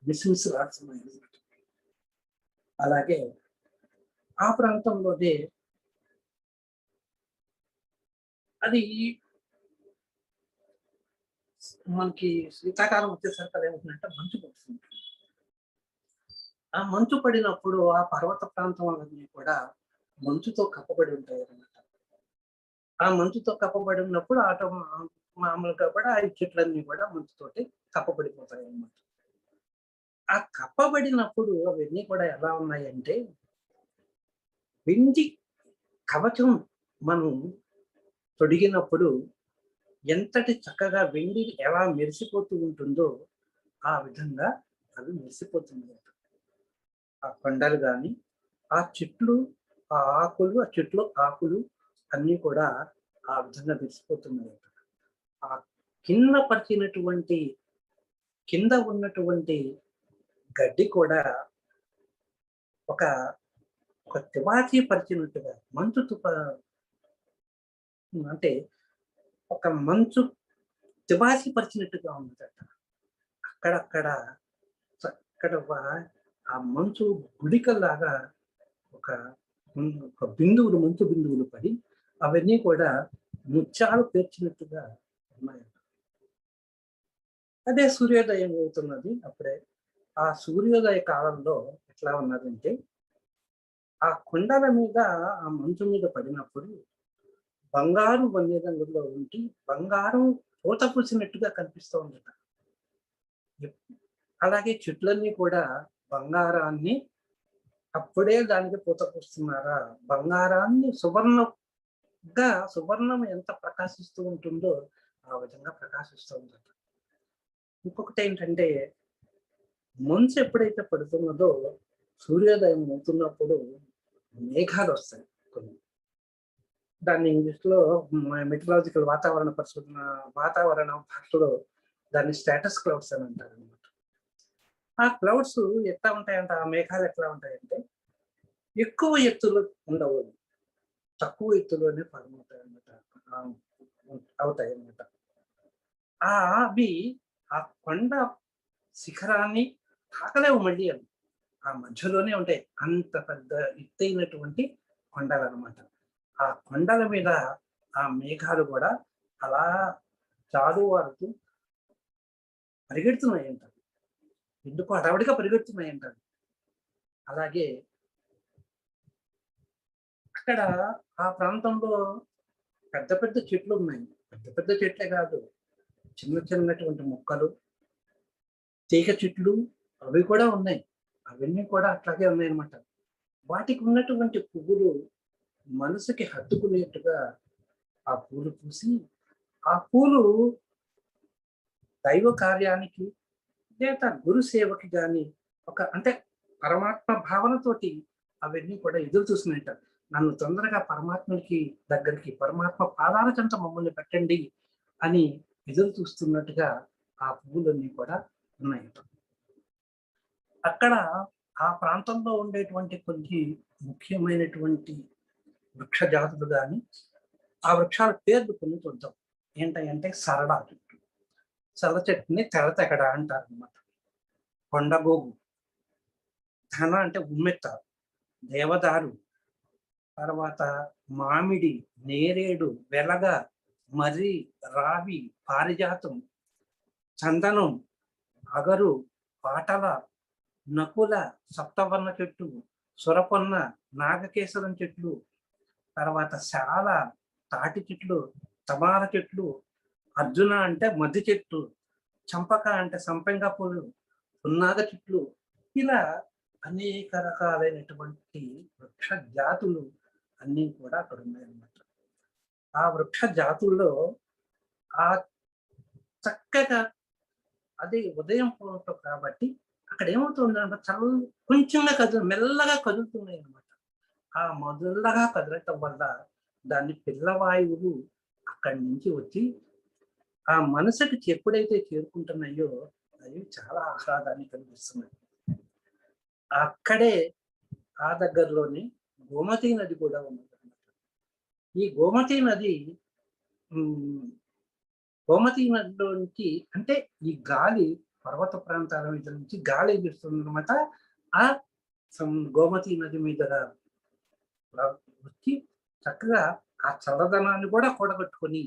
విశ్వసిరాల్సినవి. అలాగే ఆ ప్రాంతంలోనే అది మనకి శీతాకాలం వచ్చేసరికి అది ఏమవుతుందంటే మంచు పడుతుంది. ఆ మంచు పడినప్పుడు ఆ పర్వత ప్రాంతాలన్నీ కూడా మంచుతో కప్పబడి ఉంటాయన్నమాట. ఆ మంచుతో కప్పబడి ఉన్నప్పుడు మామూలుగా కూడా ఆ చెట్లన్నీ కూడా మంచుతోటి కప్పబడిపోతాయి అన్నమాట. ఆ కప్పబడినప్పుడు అవన్నీ కూడా ఎలా ఉన్నాయంటే, వెండి కవచం మనం తొడిగినప్పుడు ఎంతటి చక్కగా వెండి ఎలా మెరిసిపోతూ ఉంటుందో, ఆ విధంగా అవి మెరిసిపోతున్నాయి. ఆ కొండలు గాని, ఆ చెట్లు, ఆ ఆకులు, ఆ చెట్లు ఆకులు అన్నీ కూడా ఆ విధంగా మెరిసిపోతున్నాయి. ఆ కింద పరిచినటువంటి కింద ఉన్నటువంటి గడ్డి కూడా ఒక ఒక తివాచీ పరిచినట్టుగా మంచు అంటే ఒక మంచు తివాచీ పరిచినట్టుగా ఉందట. అక్కడక్కడ చక్కడ ఆ మంచు గుళికల్లాగా ఒక ఒక బిందువులు, మంచు బిందువులు పడి అవన్నీ కూడా ముత్యాలు పేర్చినట్టుగా ఉన్నాయి. అదే సూర్యోదయం అవుతున్నది అప్పుడే. ఆ సూర్యోదయ కాలంలో ఎట్లా ఉన్నదంటే, ఆ కొండల మీద ఆ మంచు మీద పడినప్పుడు బంగారు వన్నె రంగులో ఉండి, బంగారం పూత పూసినట్టుగా కనిపిస్తూ ఉందట. అలాగే చెట్లన్నీ కూడా బంగారాన్ని అప్పుడే దానికి పూత పూస్తున్నారా? బంగారాన్ని సువర్ణం ఎంత ప్రకాశిస్తూ ఉంటుందో ఆ విధంగా ప్రకాశిస్తూ ఉందట. ఇంకొకటేంటంటే, మంచు ఎప్పుడైతే పడుతున్నదో సూర్యోదయం అవుతున్నప్పుడు మేఘాలొస్తాయి కొన్ని. దాన్ని ఇంగ్లీష్‌లో మెటలాజికల్ వాతావరణ భాషలో దాన్ని స్టేటస్ క్లౌడ్స్ అని అంటారనమాట. ఆ క్లౌడ్స్ ఎట్లా ఉంటాయంటే, ఆ మేఘాలు ఎట్లా ఉంటాయంటే, ఎక్కువ ఎత్తులో ఉండవు. తక్కువ ఎత్తులోనే ఫార్మ్ అవుతాయన్నమాట. ఆహ్, అవుతాయన్నమాట. అవి ఆ కొండ శిఖరాన్ని తాకలేవు మళ్ళీ అవి. ఆ మధ్యలోనే ఉంటాయి. అంత పెద్ద ఎత్తైనటువంటి కొండలనమాట. ఆ కొండల మీద ఆ మేఘాలు గూడా అలా జాలువారుతూ పరిగెడుతున్నాయంట. ఎందుకో హడావిడిగా పరిగెడుతున్నాయంట. అలాగే అక్కడ ఆ ప్రాంతంలో పెద్ద పెద్ద చెట్లున్నాయి. పెద్ద పెద్ద చెట్లే కాదు. చిన్నటువంటి మొక్కలు, తీగ చెట్లు అవి కూడా ఉన్నాయి. అవన్నీ కూడా అట్లాగే ఉన్నాయన్నమాట. వాటికి ఉన్నటువంటి పువ్వులు మనసుకి హత్తుకునేట్టుగా ఆ పూలు పూసి, ఆ పూలు దైవ కార్యానికి లేదా గురు సేవకి గాని అంటే పరమాత్మ భావనతోటి అవన్నీ కూడా ఎదురు చూస్తున్నాయట. నన్ను తొందరగా పరమాత్మకి దగ్గరికి, పరమాత్మ పాదాల చెంత మమ్మల్ని పెట్టండి అని ఎదురు చూస్తున్నట్టుగా ఆ పువ్వులన్నీ కూడా ఉన్నాయట. అక్కడ ఆ ప్రాంతంలో ఉండేటువంటి కొన్ని ముఖ్యమైనటువంటి వృక్ష జాతులు గాని, ఆ వృక్షాల పేర్లు కొన్ని చూద్దాం. ఏంటంటే సరళ చెట్టు. సరళ చెట్టుని తెరతెగడ అంటారనమాట. కొండగోగు, ధన అంటే ఉమ్మెత్త, దేవదారు, తర్వాత మామిడి, నేరేడు, వెలగ, మర్రి, రావి, పారిజాతం, చందనం, అగరు, పాటల, నకుల, సప్తవర్ణ చెట్టు, సురపొన్న, నాగకేశరం చెట్లు, తర్వాత శాల, తాటి చెట్లు, తమార చెట్లు, అర్జున అంటే మద్ది చెట్టు, చంపక అంటే సంపెంగ పూలు, పున్నాగ చెట్లు, ఇలా అనేక రకాలైనటువంటి వృక్ష జాతులు అన్నీ కూడా అక్కడ ఉన్నాయన్నమాట. ఆ వృక్ష జాతుల్లో ఆ చక్కగా అది ఉదయం పూట కాబట్టి అక్కడ ఏమవుతుందంటే కొంచెంగా మెల్లగా కదులుతున్నాయి అన్నమాట. ఆ మెల్లగా కదలటం వల్ల దాన్ని పిల్లవాయువులు అక్కడి నుంచి వచ్చి ఆ మనసుకి ఎప్పుడైతే చేరుకుంటున్నాయో అవి చాలా ఆహ్లాదాన్ని కలిగిస్తున్నాయి. అక్కడే ఆ దగ్గరలోనే గోమతి నది కూడా ఉన్నదన్నమాట. ఈ గోమతి నది హ్మ్. గోమతి నదిలో నుంచి అంటే ఈ గాలి పర్వత ప్రాంతాల మీద నుంచి గాలి వీస్తుందన్నమాట. ఆ గోమతి నది మీద వచ్చి చక్కగా ఆ చల్లదనాన్ని కూడా కూడగట్టుకొని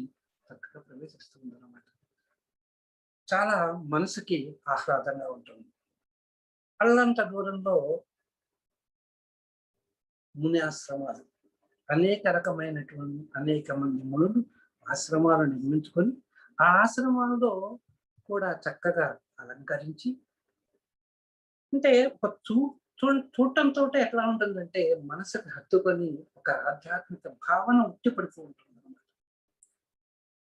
చక్కగా ప్రవేశిస్తుంది అనమాట. చాలా మనసుకి ఆహ్లాదంగా ఉంటుంది. అల్లంత దూరంలో ముని ఆశ్రమాలు, అనేక మంది మునులు ఆశ్రమాలను నిర్మించుకొని ఆ ఆశ్రమాలలో కూడా చక్కగా అలంకరించి, అంటే ఒక చూడటంతో ఎట్లా ఉంటుందంటే మనసుకు హత్తుకొని ఒక ఆధ్యాత్మిక భావన ఉట్టిపడుతూ ఉంటుంది అన్నమాట.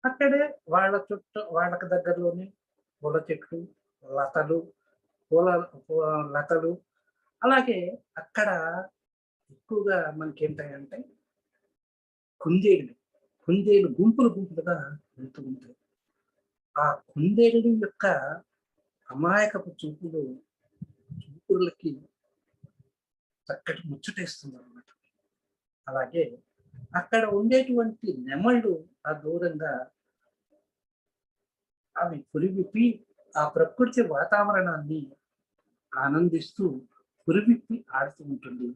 అక్కడే వాళ్ళకి దగ్గరలోనే పూల చెట్లు, లతలు, పూల లతలు, అలాగే అక్కడ ఎక్కువగా మనకేంటంటే కుందేళ్ళు కుందేలు గుంపులుగా వెళ్తూ ఉంటాయి. ఆ కుందేలు యొక్క అమాయకపు చూపులకి చక్కటి ముచ్చటేస్తుంది అనమాట. అలాగే అక్కడ ఉండేటువంటి నెమళ్ళు ఆ దూరంగా అవి పురివిప్పి ఆ ప్రకృతి వాతావరణాన్ని ఆనందిస్తూ పురివిప్పి ఆడుతూ ఉంటుంది.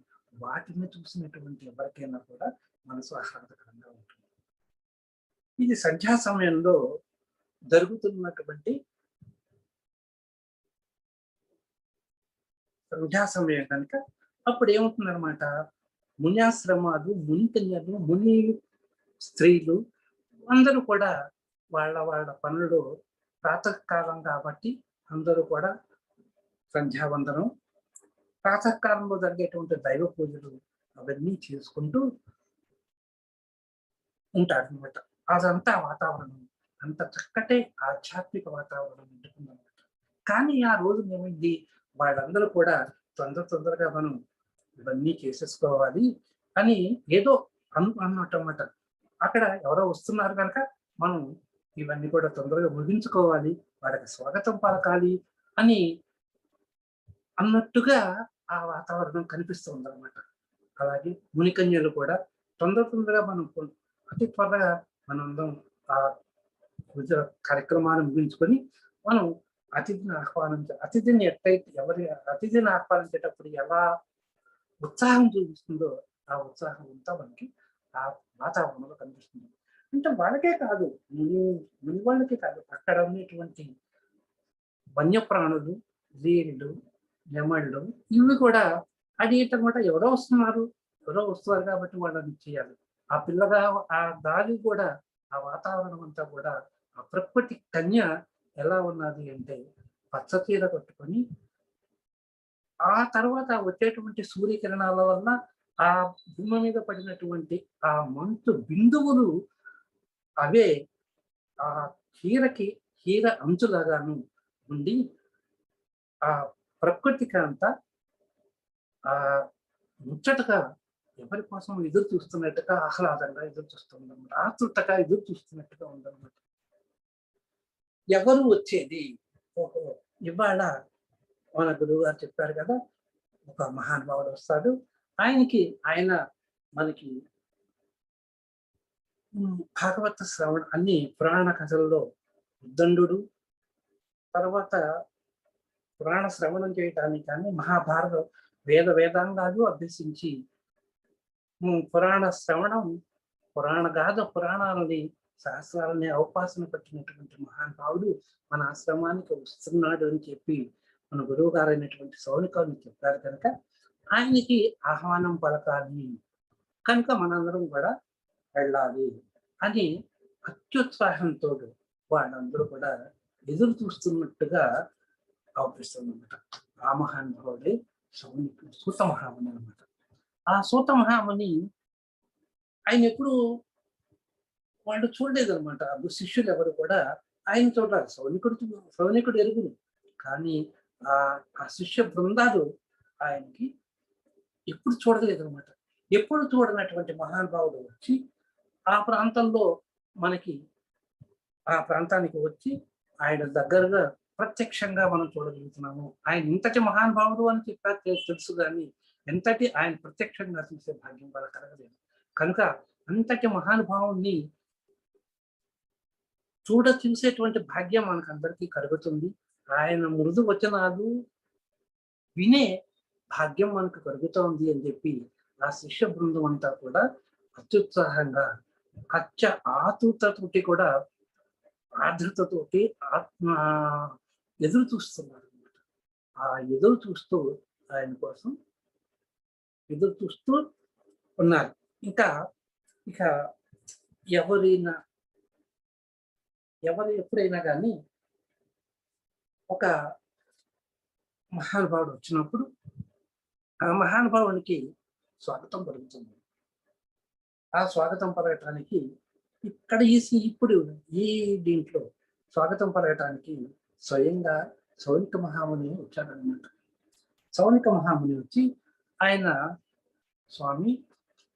వాటిని చూసినటువంటి ఎవరికైనా కూడా మనసు ఆహ్లాదకరంగా ఉంటుంది. ఇది సంధ్యా సమయంలో జరుగుతున్నటువంటి సంధ్యా సమయం కనుక అప్పుడు ఏమవుతుందన్నమాట, మున్యాశ్రమాలు, మునికన్యలు, మునీలు, స్త్రీలు అందరూ కూడా వాళ్ళ పనులు ప్రాతకాలం కాబట్టి అందరూ కూడా సంధ్యావందనం, ప్రాతకాలంలో జరిగేటువంటి దైవ పూజలు అవన్నీ చేసుకుంటూ ఉంటారనమాట. అదంతా వాతావరణం అంత చక్కటి ఆధ్యాత్మిక వాతావరణం ఉంటుందన్నమాట. కానీ ఆ రోజు ఏమైంది, వాళ్ళందరూ కూడా తొందరగా మనం ఇవన్నీ చేసేసుకోవాలి అని ఏదో అన్నమాట. అక్కడ ఎవరో వస్తున్నారు కనుక మనం ఇవన్నీ కూడా తొందరగా ముగించుకోవాలి, వాళ్ళకి స్వాగతం పలకాలి అని అన్నట్టుగా ఆ వాతావరణం కనిపిస్తూ ఉందన్నమాట. అలాగే మునికన్యలు కూడా తొందరగా మనం అతి త్వరగా మనందరం ఆ పూజ కార్యక్రమాన్ని ముగించుకొని మనం అతిథిని అతిథిని ఆహ్వానించేటప్పుడు ఎలా ఉత్సాహం చూపిస్తుందో ఆ ఉత్సాహం అంతా మనకి ఆ వాతావరణంలో కనిపిస్తుంది. అంటే వాళ్ళకే కాదు, ముని వాళ్ళకే కాదు, అక్కడ ఉండేటువంటి వన్యప్రాణులు, జీరులు, నెమళ్ళు ఇవి కూడా అడిగేటమాట ఎవరో వస్తున్నారు కాబట్టి వాళ్ళని చేయాలి. ఆ పిల్లగా ఆ దారి కూడా ఆ వాతావరణం అంతా కూడా ఆ ప్రకృతి కన్య ఎలా ఉన్నది అంటే పచ్చ చీర కట్టుకొని, ఆ తర్వాత వచ్చేటువంటి సూర్యకిరణాల వల్ల ఆ భూమి మీద పడినటువంటి ఆ మంచు బిందువులు అవే ఆ హీర అంచులాగాను ఉండి ఆ ప్రకృతికి అంతా ఆ ముచ్చటగా ఎవరి కోసం ఎదురు చూస్తున్నట్టుగా ఆహ్లాదంగా ఎదురు చూస్తుందన్నమాట, ఆతృతగా ఎదురు చూస్తున్నట్టుగా ఉందన్నమాట. ఎవరు వచ్చేది, ఓహో ఇవాళ మన గురువు గారు చెప్పారు కదా, ఒక మహానుభావుడు వస్తాడు, ఆయన మనకి భాగవత శ్రవణ అన్ని పురాణ కథల్లో ఉద్దండు, తర్వాత పురాణ శ్రవణం చేయటానికి కానీ మహాభారత వేదాంగాలు అభ్యసించి పురాణ శ్రవణం, పురాణాలని, శాస్త్రాలని అవపాసన పెట్టినటువంటి మహానుభావుడు మన ఆశ్రమానికి వస్తున్నాడు అని చెప్పి మన గురువు గారు అయినటువంటి సౌనికాన్ని చెప్పారు కనుక ఆయనకి ఆహ్వానం పలకాలి, కనుక మనందరం కూడా వెళ్ళాలి అని అత్యుత్సాహంతో వాళ్ళందరూ కూడా ఎదురు చూస్తున్నట్టుగా అవుపిస్తుందన్నమాట. ఆ మహానుభావుడే సూత మహాముని అనమాట. ఆ సూత మహాముని ఆయన ఎప్పుడు వాళ్ళు చూడలేదు అనమాట. శిష్యులు ఎవరు కూడా ఆయన చూడాలి. సౌనికుడు ఎరుగును, కానీ ఆ శిష్య బృందాలు ఆయనకి ఎప్పుడు చూడలేదు అనమాట. ఎప్పుడు చూడనటువంటి మహానుభావుడు వచ్చి ఆ ప్రాంతంలో ఆ ప్రాంతానికి వచ్చి ఆయన దగ్గరగా ప్రత్యక్షంగా మనం చూడగలుగుతున్నాము. ఆయన ఇంతటి మహానుభావుడు అని చెప్పారు తెలుసు, కానీ ఎంతటి ఆయన ప్రత్యక్షంగా చూసే భాగ్యం వాళ్ళ కలగలేదు. కనుక అంతటి మహానుభావుణ్ణి చూసేటువంటి భాగ్యం మనకు అందరికీ కలుగుతుంది. ఆయన మృదు వచనాలు వినే భాగ్యం మనకు కలుగుతోంది అని చెప్పి ఆ శిష్య బృందం అంతా కూడా అత్యుత్సాహంగా అత్య ఆతృతతోటి కూడా ఆర్ద్రతతోటి ఆత్మ ఎదురు చూస్తున్నారు అన్నమాట. ఆ ఎదురు చూస్తూ ఆయన కోసం ఎదురు చూస్తూ ఉన్నారు. ఇంకా ఇక ఎవరైనా ఎప్పుడైనా కానీ ఒక మహానుభావుడు వచ్చినప్పుడు ఆ మహానుభావునికి స్వాగతం పలుకుతుంది. ఆ స్వాగతం పలకటానికి ఇక్కడ ఇప్పుడు ఈ దీంట్లో స్వాగతం పలకటానికి స్వయంగా సౌనిక మహాముని వచ్చాడనమాట. సౌనిక మహాముని వచ్చి ఆయన స్వామి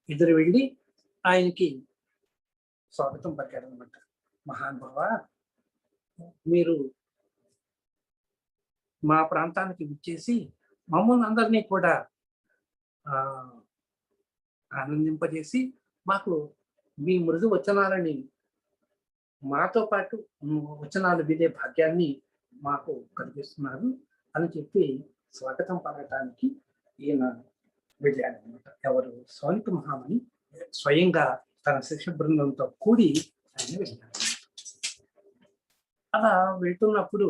ఎదురు వెళ్ళి ఆయనకి స్వాగతం పలికాడనమాట. మహానుభావ, మీరు మా ప్రాంతానికి విచ్చేసి మమ్మల్ని అందరినీ కూడా ఆనందింపజేసి మాకు మీ మృదు వచనాలని మాతో పాటు వచనాలు వినే భాగ్యాన్ని మాకు కలిగిస్తున్నారు అని చెప్పి స్వాగతం పలకటానికి ఈయన వెళ్ళాడనమాట. ఎవరు? సౌనిక మహాముని స్వయంగా తన శిష్య బృందంతో కూడి ఆయన వెళ్ళాడు. అలా వెళ్తున్నప్పుడు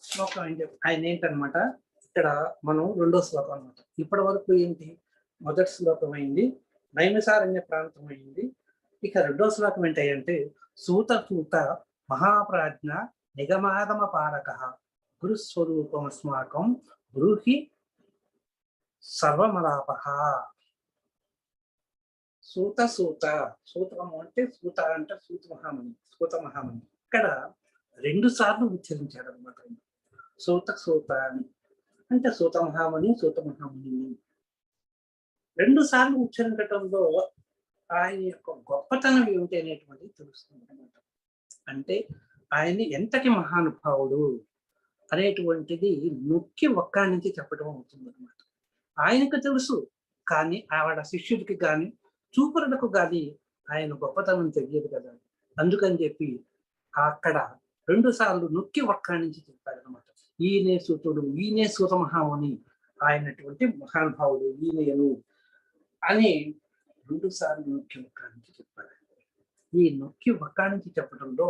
శ్లోకం ఆయన ఏంటనమాట, ఇక్కడ మనం రెండో శ్లోకం అనమాట. ఇప్పటి వరకు ఏంటి? మొదటి శ్లోకం అయింది, నైమిసారణ్య ప్రాంతం అయింది. ఇక రెండో శ్లోకం ఏంటంటే సూత మహాప్రాజ్ఞ నిగమాగమ పారక గురుస్వరూపమస్మాకం బ్రూహి సర్వమలాప. సూతము అంటే సూత మహాముని. ఇక్కడ 2 సార్లు ఉచ్చరించాడు అనమాట. సూత అని అంటే సూత మహాముని 2 సార్లు ఉచ్చరించడంలో ఆయన యొక్క గొప్పతనం ఏమిటి అనేటువంటిది తెలుస్తుంది అనమాట. అంటే ఆయన ఎంతటి మహానుభావుడు అనేటువంటిది నొక్కి ఒక్కడి నుంచి చెప్పడం అవుతుంది అనమాట. ఆయనకు తెలుసు, కానీ ఆవిడ శిష్యుడికి కానీ చూపురులకు కానీ ఆయన గొప్పతనం తెలియదు కదా. అందుకని చెప్పి అక్కడ 2 సార్లు నొక్కి ఒక్కడి నుంచి చెప్పాడు అనమాట. ఈయనే సూతుడు, ఈయనే సూత మహాముని, ఆయనటువంటి మహానుభావుడు ఈయనను అని 2 సార్లు నొక్కి ఒక్కడి నుంచి చెప్పాడు. ఈ నొక్కి ఒక్కడి నుంచి చెప్పడంలో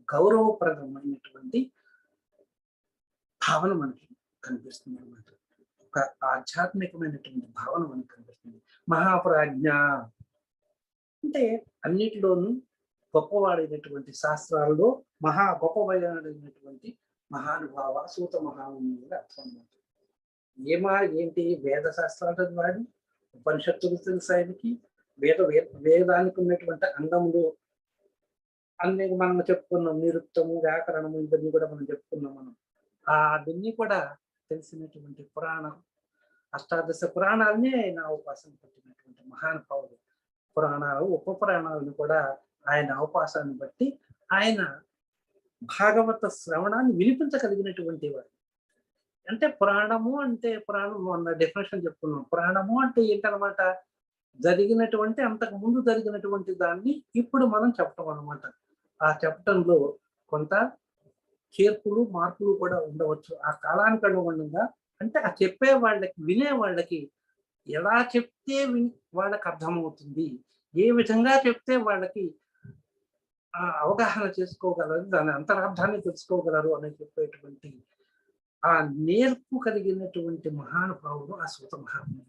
గౌరవప్రదమైనటువంటి భావన మనకి కనిపిస్తుంది అన్నమాట. ఒక ఆధ్యాత్మికమైనటువంటి భావన మనకు కనిపిస్తుంది. మహాప్రాజ్ఞ అంటే అన్నిటిలోనూ గొప్పవాడైనటువంటి శాస్త్రాల్లో గొప్పవాడైనటువంటి మహానుభావ సూత మహాముని అర్థం అన్నమాట. ఏంటి వేద శాస్త్రాలు వాడి ఉపనిషత్తులు తెలుసు ఆయనకి. వేదానికి ఉన్నటువంటి అంగములు అన్ని మనం చెప్పుకున్నాం, నిరుక్తము, వ్యాకరణము, ఇవన్నీ కూడా మనం చెప్పుకున్నాం. అవన్నీ కూడా తెలిసినటువంటి పురాణం, అష్టాదశ పురాణాలనే ఆయన అవకాశం పెట్టినటువంటి మహానుభావుడు. పురాణాలు ఉప పురాణాలను కూడా ఆయన అవకాశాన్ని బట్టి ఆయన భాగవత శ్రవణాన్ని వినిపించగలిగినటువంటి వాడు. అంటే పురాణం మొన్న డెఫినేషన్ చెప్పుకున్నాం. పురాణము అంటే ఏంటనమాట, జరిగినటువంటి అంతకు ముందు జరిగినటువంటి దాన్ని ఇప్పుడు మనం చెప్పటం అనమాట. ఆ చెప్పటంలో కొంత చేర్పులు మార్పులు కూడా ఉండవచ్చు ఆ కాలానికి అనుగుణంగా. అంటే ఆ చెప్పే వాళ్ళకి, వినే వాళ్ళకి ఎలా చెప్తే వాళ్ళకి అర్థమవుతుంది, ఏ విధంగా చెప్తే వాళ్ళకి అవగాహన చేసుకోగలరు, దాని అంతరార్థాన్ని తెలుసుకోగలరు అని చెప్పేటువంటి ఆ నేర్పు కలిగినటువంటి మహానుభావుడు ఆ సూత మహాముని.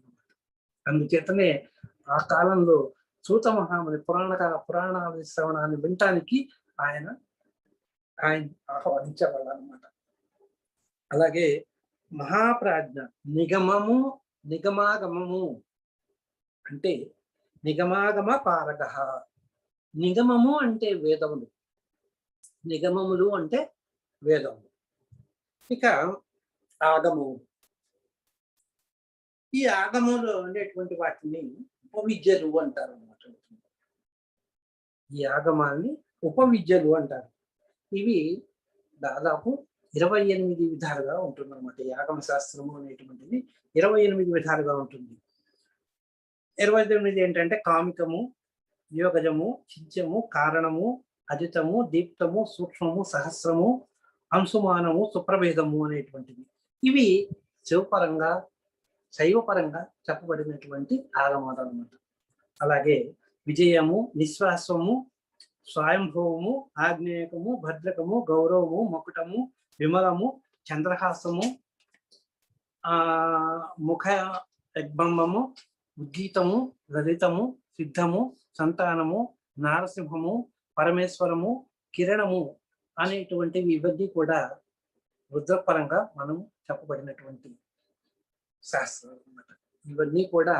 అందుచేతనే ఆ కాలంలో సూత మహాముని పురాణాల శ్రవణాన్ని వినటానికి ఆయన ఆహ్వానించేవాళ్ళు అనమాట. అలాగే మహాప్రాజ్ఞ నిగమాగమము అంటే నిగమాగమ పారక. నిగమము అంటే వేదములు, నిగమములు అంటే వేదములు. ఇక ఆగమము, ఈ ఆగమంలో ఉండేటువంటి వాటిని ఉపవిద్యలు అంటారు అన్నమాట. ఈ ఆగమాల్ని ఉపవిద్యలు అంటారు. ఇవి దాదాపు 28 విధాలుగా ఉంటుంది అనమాట. ఈ ఆగమ శాస్త్రము అనేటువంటిది 28 విధాలుగా ఉంటుంది. 28 ఏంటంటే కామికము, యోగజము, చిత్యము, కారణము, అజితము, దీప్తము, సూక్ష్మము, సహస్రము, అంశుమానము, సుప్రభేదము అనేటువంటివి. ఇవి శివపరంగా శైవ పరంగా చెప్పబడినటువంటి ఆగమాలు అన్నమాట. అలాగే విజయము, నిశ్వాసము, స్వయంభవము, ఆగ్నేయకము, భద్రకము, గౌరవము, మకుటము, విమలము, చంద్రహాసము, ముఖ యగ్బంబము, ఉద్గీతము, లలితము, సిద్ధము, సంతానము, నారసింహము, పరమేశ్వరము, కిరణము అనేటువంటివి ఇవన్నీ కూడా రుద్రపరంగా మనం చెప్పబడినటువంటి శాస్త్రాలు అన్నమాట. ఇవన్నీ కూడా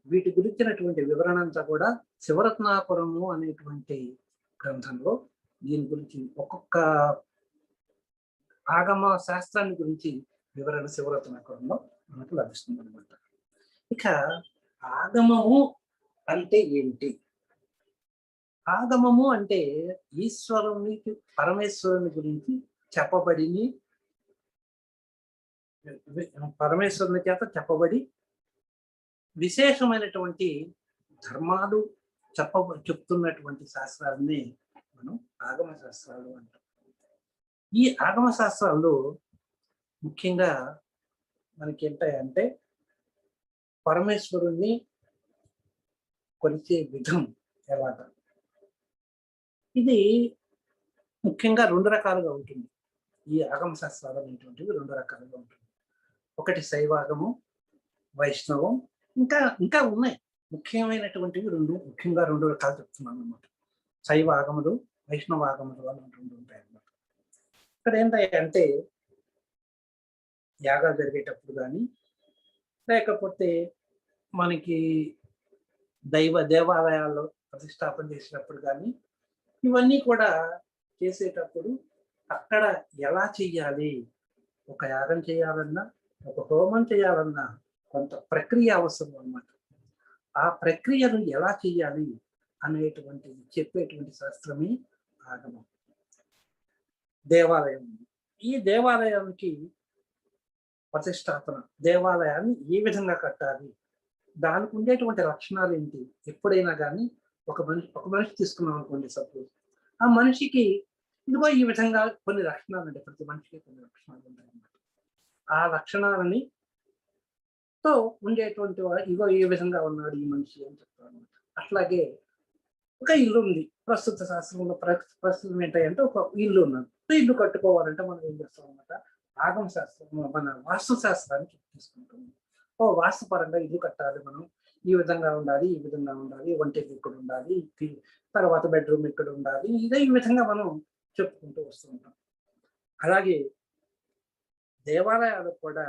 వీటి గురించినటువంటి వివరణ అంతా కూడా శివరత్నాపురము అనేటువంటి గ్రంథంలో దీని గురించి ఒక్కొక్క ఆగమ శాస్త్రాన్ని గురించి వివరణ శివరత్నాపురంలో మనకు లభిస్తుంది అనమాట. ఇక ఆగమము అంటే ఏంటి? ఆగమము అంటే ఈశ్వరునికి, పరమేశ్వరుని గురించి చెప్పబడి, పరమేశ్వరుని చేత చెప్పబడి విశేషమైనటువంటి ధర్మాలు చెప్తున్నటువంటి శాస్త్రాలని మనం ఆగమ శాస్త్రాలు అంటాం. ఈ ఆగమ శాస్త్రాల్లో ముఖ్యంగా మనకి ఏంటంటే పరమేశ్వరుణ్ణి కొలిచే విధం ఎలాగా, ఇది ముఖ్యంగా 2 రకాలుగా ఉంటుంది. ఈ ఆగమ శాస్త్రాలు అనేటువంటివి 2 రకాలుగా ఉంటుంది. ఒకటి శైవాగము, వైష్ణవం, ఇంకా ఉన్నాయి. ముఖ్యమైనటువంటివి ముఖ్యంగా 2 రకాలు చెప్తున్నాను అన్నమాట. శైవ ఆగములు, వైష్ణవ ఆగములు అని 2 ఉంటాయి అన్నమాట. ఇక్కడ ఏంటంటే యాగాలు జరిగేటప్పుడు కానీ, లేకపోతే మనకి దేవాలయాల్లో ప్రతిష్టాపన చేసినప్పుడు కానీ, ఇవన్నీ కూడా చేసేటప్పుడు అక్కడ ఎలా చెయ్యాలి, ఒక యాగం చేయాలన్నా, ఒక హోమం చేయాలన్నా కొంత ప్రక్రియ అవసరం అన్నమాట. ఆ ప్రక్రియను ఎలా చెయ్యాలి అనేటువంటిది చెప్పేటువంటి శాస్త్రమే ఆగమం. దేవాలయం, ఈ దేవాలయానికి ప్రతిష్టాపన, దేవాలయాన్ని ఏ విధంగా కట్టాలి, దానికి ఉండేటువంటి లక్షణాలు ఏంటి. ఎప్పుడైనా కానీ ఒక మనిషి తీసుకున్నాం అనుకోండి, సపోజ్ ఆ మనిషికి ఇదిగో ఈ విధంగా కొన్ని లక్షణాలు ఉంటాయి. ప్రతి మనిషికి కొన్ని లక్షణాలు ఉంటాయి అన్నమాట. ఆ లక్షణాలని తో ఉండేటువంటి ఇగో ఈ విధంగా ఉన్నాడు ఈ మనిషి అని చెప్తారు అనమాట. అట్లాగే ఒక ఇల్లు ఉంది, ప్రస్తుత శాస్త్రంలో ప్రస్తుతం ఏంటంటే ఒక ఇల్లు ఉన్నది. ఇల్లు కట్టుకోవాలంటే మనం ఏం చేస్తాం అనమాట, ఆగమ శాస్త్రం, మన వాస్తు శాస్త్రాన్ని తీసుకుంటాం. వాస్తుపరంగా ఇల్లు కట్టాలి, మనం ఈ విధంగా ఉండాలి, ఈ విధంగా ఉండాలి, వంటిల్లు ఇక్కడ ఉండాలి, తర్వాత బెడ్రూమ్ ఇక్కడ ఉండాలి, ఈ విధంగా మనం చెప్పుకుంటూ వస్తూ ఉంటాం. అలాగే దేవాలయాలకు కూడా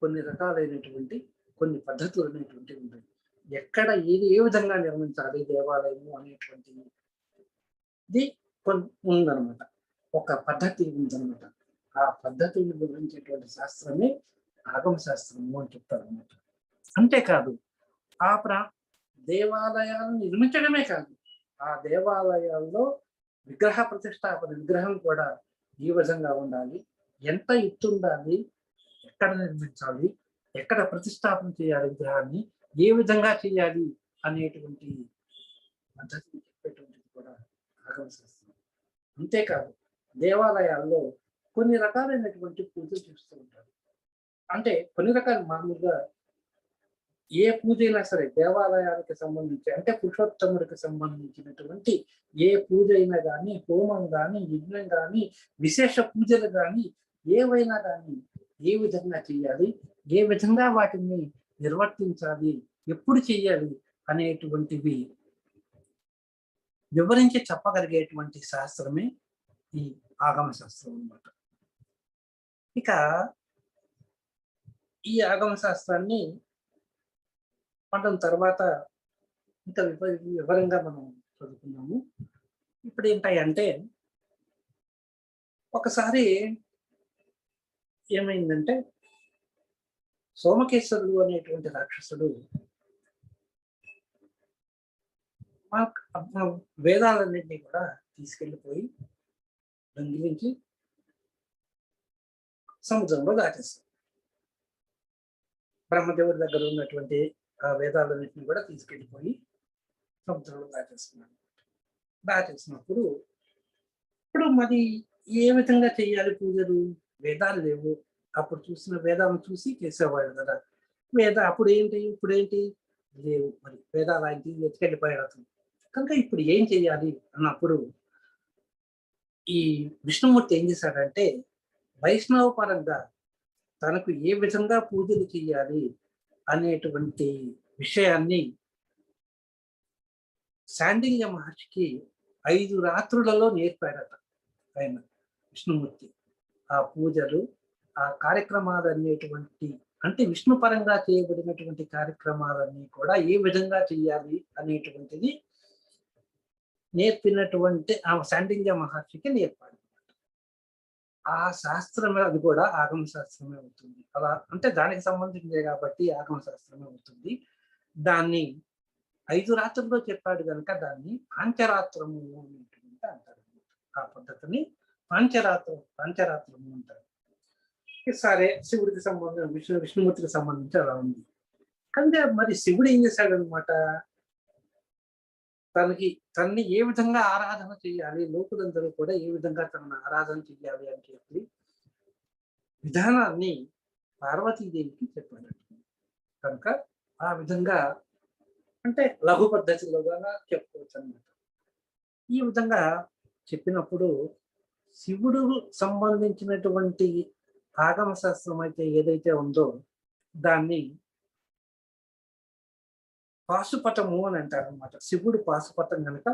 కొన్ని రకాలైనటువంటి కొన్ని పద్ధతులు అనేటువంటివి ఉంటాయి. ఎక్కడ ఏ విధంగా నిర్మించాలి దేవాలయము అనేటువంటిది ఇది ఉందన్నమాట. ఒక పద్ధతి ఉందన్నమాట. ఆ పద్ధతిని వివరించేటువంటి శాస్త్రమే ఆగమ శాస్త్రము అని చెప్తారు అన్నమాట. అంతేకాదు ఆ దేవాలయాలను నిర్మించడమే కాదు, ఆ దేవాలయాల్లో విగ్రహ ప్రతిష్టాపన, విగ్రహం కూడా ఈ విధంగా ఉండాలి, ఎంత ఎత్తు ఉండాలి, ఎక్కడ నిర్మించాలి, ఎక్కడ ప్రతిష్టాపన చేయాలి, విగ్రహాన్ని ఏ విధంగా చేయాలి అనేటువంటి పద్ధతిని చెప్పేటువంటిది కూడా ఆగమ శాస్త్రం. అంతేకాదు దేవాలయాల్లో కొన్ని రకాలైనటువంటి పూజలు చేస్తూ ఉంటారు. అంటే కొన్ని రకాల, మామూలుగా ఏ పూజ అయినా సరే దేవాలయానికి సంబంధించి, అంటే పురుషోత్తముడికి సంబంధించినటువంటి ఏ పూజ అయినా కానీ, హోమం కానీ, యజ్ఞం కానీ, విశేష పూజలు కానీ, ఏవైనా కానీ ఏ విధంగా చేయాలి, ఏ విధంగా వాటిని నిర్వర్తించాలి, ఎప్పుడు చేయాలి అనేటువంటివి వివరించి చెప్పగలిగేటువంటి శాస్త్రమే ఈ ఆగమ శాస్త్రం అన్నమాట. ఇక ఈ ఆగమ శాస్త్రాన్ని మనం తర్వాత ఇంకా వివరంగా మనం చదువుకున్నాము. ఇప్పుడు ఏంటంటే ఒకసారి ఏమైందంటే సోమకేశ్వరుడు అనేటువంటి రాక్షసుడు వేదాలన్నింటినీ కూడా తీసుకెళ్ళిపోయి దొంగిలించి సముద్రంలో దాచేస్తాడు. బ్రహ్మదేవుడి దగ్గర ఉన్నటువంటి ఆ వేదాలన్నింటినీ కూడా తీసుకెళ్ళిపోయి సముద్రంలో దాచేస్తున్నాడు. దాచేసినప్పుడు ఇప్పుడు మరి ఏ విధంగా చేయాలి పూజలు? వేదాలు లేవు. అప్పుడు చూసిన వేదాలను చూసి చేసేవాళ్ళు కదా. ఇప్పుడేంటి లేవు, మరి వేదాలు ఆయన ఎత్తుకెళ్ళిపోయాడు అతను. కనుక ఇప్పుడు ఏం చెయ్యాలి అన్నప్పుడు ఈ విష్ణుమూర్తి ఏం చేశాడంటే వైష్ణవ పరంగా తనకు ఏ విధంగా పూజలు చేయాలి అనేటువంటి విషయాన్ని శాండిల్య మహర్షికి 5 రాత్రులలో నేర్పాడట ఆయన విష్ణుమూర్తి. ఆ పూజలు, ఆ కార్యక్రమాలు అనేటువంటి, అంటే విష్ణు పరంగా చేయబడినటువంటి కార్యక్రమాలన్నీ కూడా ఏ విధంగా చేయాలి అనేటువంటిది నేర్పినటువంటి ఆ శాండిల్య మహర్షికి నేర్పాడు. ఆ శాస్త్రమే, అది కూడా ఆగమ శాస్త్రమే అవుతుంది. అలా అంటే దానికి సంబంధించిందే కాబట్టి ఆగమ శాస్త్రమే అవుతుంది. దాన్ని 5 రాత్రుల్లో చెప్పాడు కనుక దాన్ని పాంచరాత్రము అనేటువంటి అంటారు. ఆ పద్ధతిని పాంచరాత్రము అంటారు. సరే, శివుడికి సంబంధం విష్ణుమూర్తికి సంబంధించి అలా ఉంది. కానీ మరి శివుడు ఏం చేశాడనమాట, తనని ఏ విధంగా ఆరాధన చేయాలి, లోకులందరూ కూడా ఏ విధంగా తనను ఆరాధన చేయాలి అని చెప్పి విధానాన్ని పార్వతీదేవికి చెప్పాడు. కనుక ఆ విధంగా, అంటే లఘు పద్ధతిలో చెప్పుకోవచ్చు అన్నమాట. ఈ విధంగా చెప్పినప్పుడు శివుడు సంబంధించినటువంటి ఆగమ శాస్త్రం అయితే ఏదైతే ఉందో దాన్ని పాశుపతము అని అంటారు అనమాట. శివుడు పాశుపతం కనుక,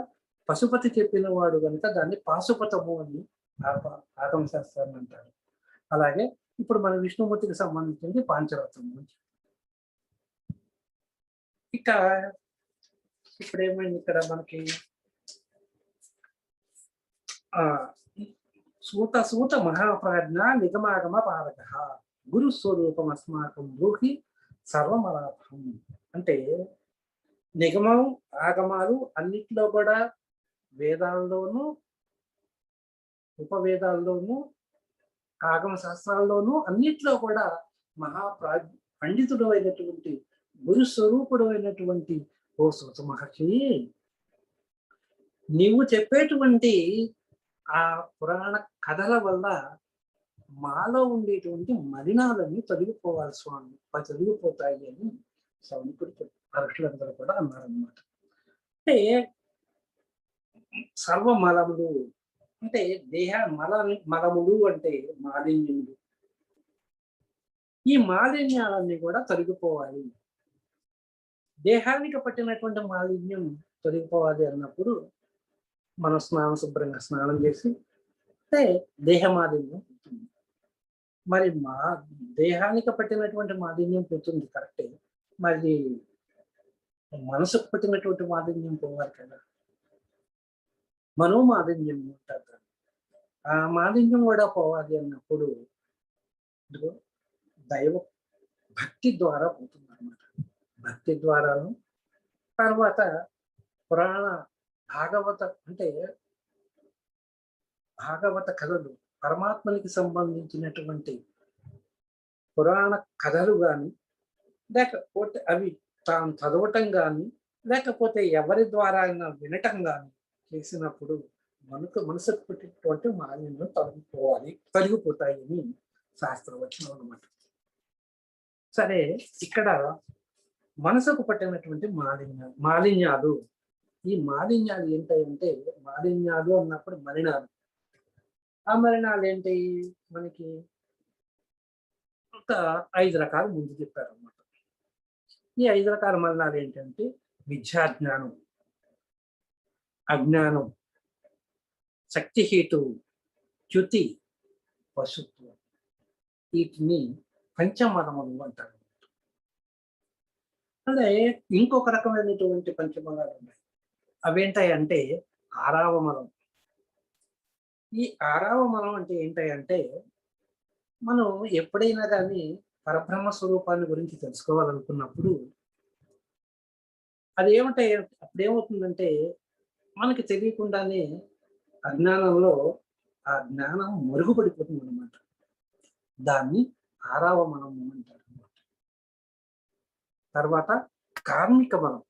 పశుపతి చెప్పిన వాడు కనుక దాన్ని పాశుపతము అని ఆగమ శాస్త్రాన్ని అంటారు. అలాగే ఇప్పుడు మన విష్ణుమూర్తికి సంబంధించింది పాంచరాత్రము. ఇక ఇప్పుడు ఏమైంది, ఇక్కడ మనకి సూత మహాప్రాజ్ఞ నిగమాగమ పారక గురు స్వరూపం అస్మాకం బ్రూహి సర్వమలాభం. అంటే నిగమం, ఆగమాలు అన్నిట్లో కూడా, వేదాల్లోనూ, ఉపవేదాల్లోనూ, ఆగమ శాస్త్రాల్లోనూ అన్నిట్లో కూడా పండితుడు అయినటువంటి, గురు స్వరూపుడు అయినటువంటి ఓ సూత మహర్షి, నీవు చెప్పేటువంటి ఆ పురాణ కథల వల్ల మాలో ఉండేటువంటి మలినాలన్నీ తొలగిపోవాలి స్వామి, తొలగిపోతాయి అని సౌనికుడు మహర్షులందరూ కూడా అన్నారన్నమాట. అంటే సర్వమలములు అంటే మలములు అంటే మాలిన్యములు. ఈ మాలిన్యాలన్నీ కూడా తొలగిపోవాలి. దేహానికి పట్టినటువంటి మాలిన్యం తొలగిపోవాలి అన్నప్పుడు మనం శుభ్రంగా స్నానం చేసి, అంటే దేహ మాలిన్యం పోతుంది. మరి దేహానికి పట్టినటువంటి మాలిన్యం పోతుంది కరెక్టే, మరి మనసుకు పట్టినటువంటి మాలిన్యం పోవాలి కదా, మనోమాలిన్యం ఉంటుంది. ఆ మాలిన్యం కూడా పోవాలి అన్నప్పుడు దైవ భక్తి ద్వారా పోతుంది అన్నమాట. భక్తి ద్వారాను, తర్వాత పురాణ భాగవత కథలు, పరమాత్మనికి సంబంధించినటువంటి పురాణ కథలు కానీ, లేకపోతే అవి తాను చదవటం కానీ, లేకపోతే ఎవరి ద్వారా అయినా వినటం కానీ చేసినప్పుడు మనసుకు పుట్టినటువంటి మాలిన్యం తొలగిపోతాయి అని శాస్త్రవచనం అన్నమాట. సరే, ఇక్కడ మనసుకు పట్టినటువంటి మాలిన్యాలు, ఈ మాలిన్యాలు ఏంటంటే, మాలిన్యాలు అన్నప్పుడు మలినాలు. ఆ మలినాలు ఏంటి, మనకి ఒక 5 రకాలు ముందు చెప్పారు అన్నమాట. ఈ 5 రకాల మలినాలు ఏంటంటే విద్యాజ్ఞానం, అజ్ఞానం, శక్తిహేతు, చ్యుతి, పశుత్వం. వీటిని పంచమలములు అంటారు. అదే ఇంకొక రకమైనటువంటి పంచమలాలు ఉన్నాయి. అవేంటాయంటే ఆరావ మలం. ఈ ఆరావ మలం అంటే ఏంటంటే, మనం ఎప్పుడైనా కానీ పరబ్రహ్మ స్వరూపాన్ని గురించి తెలుసుకోవాలనుకున్నప్పుడు అప్పుడేమవుతుందంటే మనకి తెలియకుండానే అజ్ఞానంలో ఆ జ్ఞానం మరుగుపడిపోతుంది అనమాట. దాన్ని ఆరావ మలము అంటారు అన్నమాట. తర్వాత కార్మిక మలం.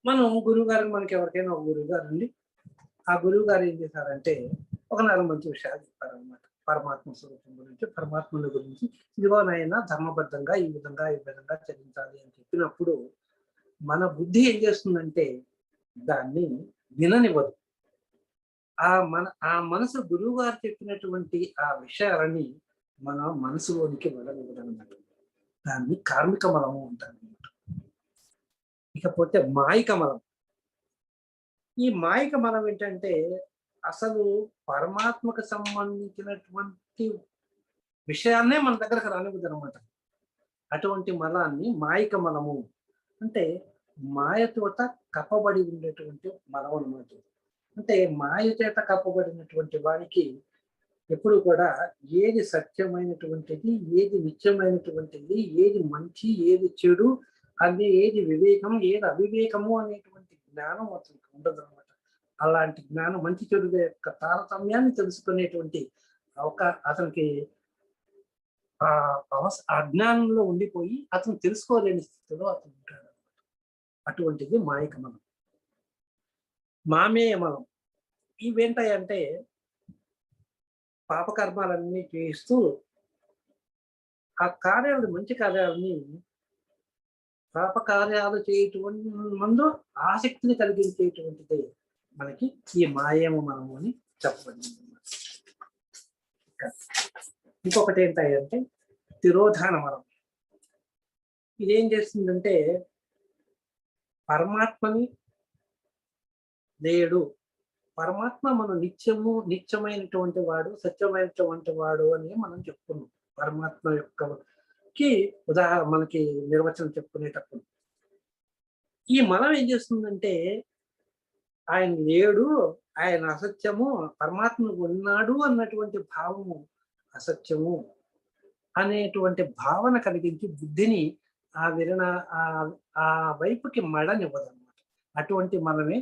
మనం మనకి ఎవరికైనా ఒక గురువు గారు అండి, ఆ గురువు గారు ఏం చేశారంటే ఒక 4 మంచి విషయాలు చెప్పారనమాట. పరమాత్మ స్వరూపం గురించి, పరమాత్మల గురించి, ఇదిగో నాయన ధర్మబద్ధంగా ఈ విధంగా చరించాలి అని చెప్పినప్పుడు మన బుద్ధి ఏం చేస్తుందంటే దాన్ని విననివ్వదు. ఆ మనసు గురువు గారు చెప్పినటువంటి ఆ విషయాలని మన మనసులోనికి వెళ్ళనివ్వదన్నమాట. దాన్ని కార్మిక మలము అంటారు. ఇకపోతే మాయిక మలం. ఈ మాయిక మలం ఏంటంటే అసలు పరమాత్మకు సంబంధించినటువంటి విషయాన్నే మన దగ్గరకు రానివ్వదు అనమాట. అటువంటి మలాన్ని మాయిక మలము అంటే మాయతోట కప్పబడి ఉండేటువంటి మలం అన్నమాట. అంటే మాయ చేత కప్పబడినటువంటి వాడికి ఎప్పుడు కూడా ఏది సత్యమైనటువంటిది, ఏది నిత్యమైనటువంటిది, ఏది మంచి, ఏది చెడు, అది ఏది వివేకం, ఏది అవివేకము అనేటువంటి జ్ఞానం అతనికి ఉండదు అనమాట. అలాంటి జ్ఞానం మంచి చెడు యొక్క తారతమ్యాన్ని తెలుసుకునేటువంటి అతనికి అజ్ఞానంలో ఉండిపోయి అతను తెలుసుకోలేని స్థితిలో అతను ఉంటాడు. అటువంటిది మాయిక మలం. మామేయ మలం. ఇవేంటాయంటే పాపకర్మాలన్నీ చేస్తూ ఆ కార్యాలు, మంచి కార్యాలని పాపకార్యాలు చేయటువంటి ముందు ఆసక్తిని కలిగించేటువంటిదే మనకి ఈ మాయేమ మనము అని చెప్పబడింది. ఇంకొకటి ఏంటంటే తిరోధాన మలం. ఇదేం చేస్తుందంటే పరమాత్మని లేడు, పరమాత్మ మన నిత్యమైనటువంటి వాడు, సత్యమైనటువంటి వాడు అని మనం చెప్పుకున్నాం. పరమాత్మ యొక్కకి మనకి నిర్వచనం చెప్పుకునేటప్పుడు ఈ మనం ఏం చేస్తుందంటే ఆయన లేడు, ఆయన అసత్యము, పరమాత్మ ఉన్నాడు అన్నటువంటి భావము అసత్యము అనేటువంటి భావన కలిగించి బుద్ధిని ఆ వైపుకి మడనివ్వదన్నమాట. అటువంటి మనమే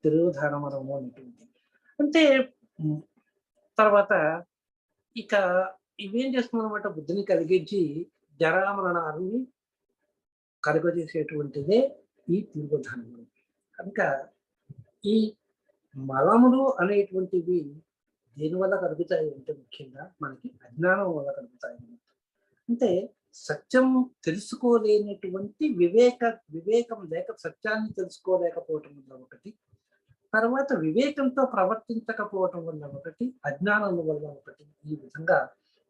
తిరోధాన మలము అనేటువంటి. అంటే తర్వాత ఇక ఇవేం చేస్తుంది అనమాట, బుద్ధిని కలిగించి జరామరణాన్ని కలుగజేసేటువంటిదే ఈ తిరోధాన మలం. కనుక ఈ మలములు అనేటువంటివి దేనివల్ల కలుగుతాయి అంటే ముఖ్యంగా మనకి అజ్ఞానం వల్ల కలుగుతాయి అన్నమాట. అంటే సత్యం తెలుసుకోలేనటువంటి వివేకం లేక సత్యాన్ని తెలుసుకోలేకపోవటం వల్ల ఒకటి, తర్వాత వివేకంతో ప్రవర్తించకపోవటం వల్ల ఒకటి, అజ్ఞానం వల్ల ఒకటి. ఈ విధంగా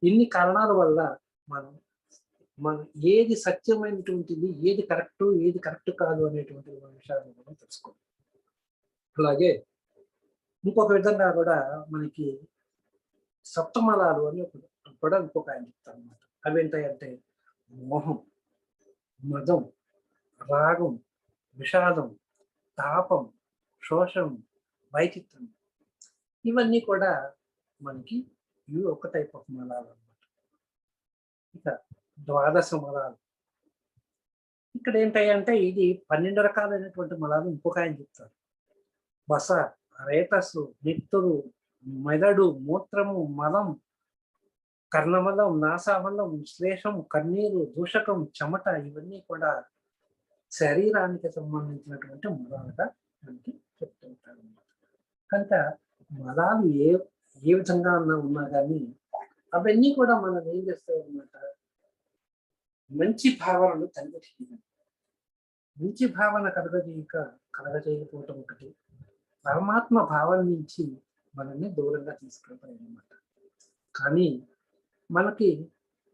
ఇన్ని కారణాల వల్ల మనం ఏది సత్యమైనటువంటిది, ఏది కరెక్ట్ కాదు అనేటువంటి విషయాన్ని మనం తెలుసుకోవాలి. అలాగే ఇంకొక విధంగా కూడా మనకి సప్తమలాలు అని కూడా ఇంకొక ఆయన చెప్తారు అనమాట. అవి ఏంటంటే మోహం, మదం, రాగం, విషాదం, తాపం, శోషం, వైచిత్రం. ఇవన్నీ కూడా మనకి ఇవి ఒక టైప్ ఆఫ్ మలాలు అనమాట. ఇక ద్వాదశ మలాలు. ఇక్కడ ఏంటంటే ఇది 12 రకాలైనటువంటి మలాలు ఇంకొక ఆయన చెప్తారు. బస, రేతస్సు, నెత్తురు, మెదడు, మూత్రము, మలం, కర్ణమలం, నాసామలం, శ్లేషం, కన్నీరు, దూషకం, చెమట, ఇవన్నీ కూడా శరీరానికి సంబంధించినటువంటి మలాలుగా మనకి చెప్తూ ఉంటారు అన్నమాట. కనుక మలాలు ఏ విధంగా ఉన్నా కానీ అవన్నీ కూడా మనం ఏం చేస్తాయి అన్నమాట, మంచి భావనలు కలగజేయాలి. మంచి భావన కలగజేయకపోవటం ఒకటి, పరమాత్మ భావన నుంచి మనల్ని దూరంగా తీసుకెళ్తాయి అన్నమాట. కానీ మనకి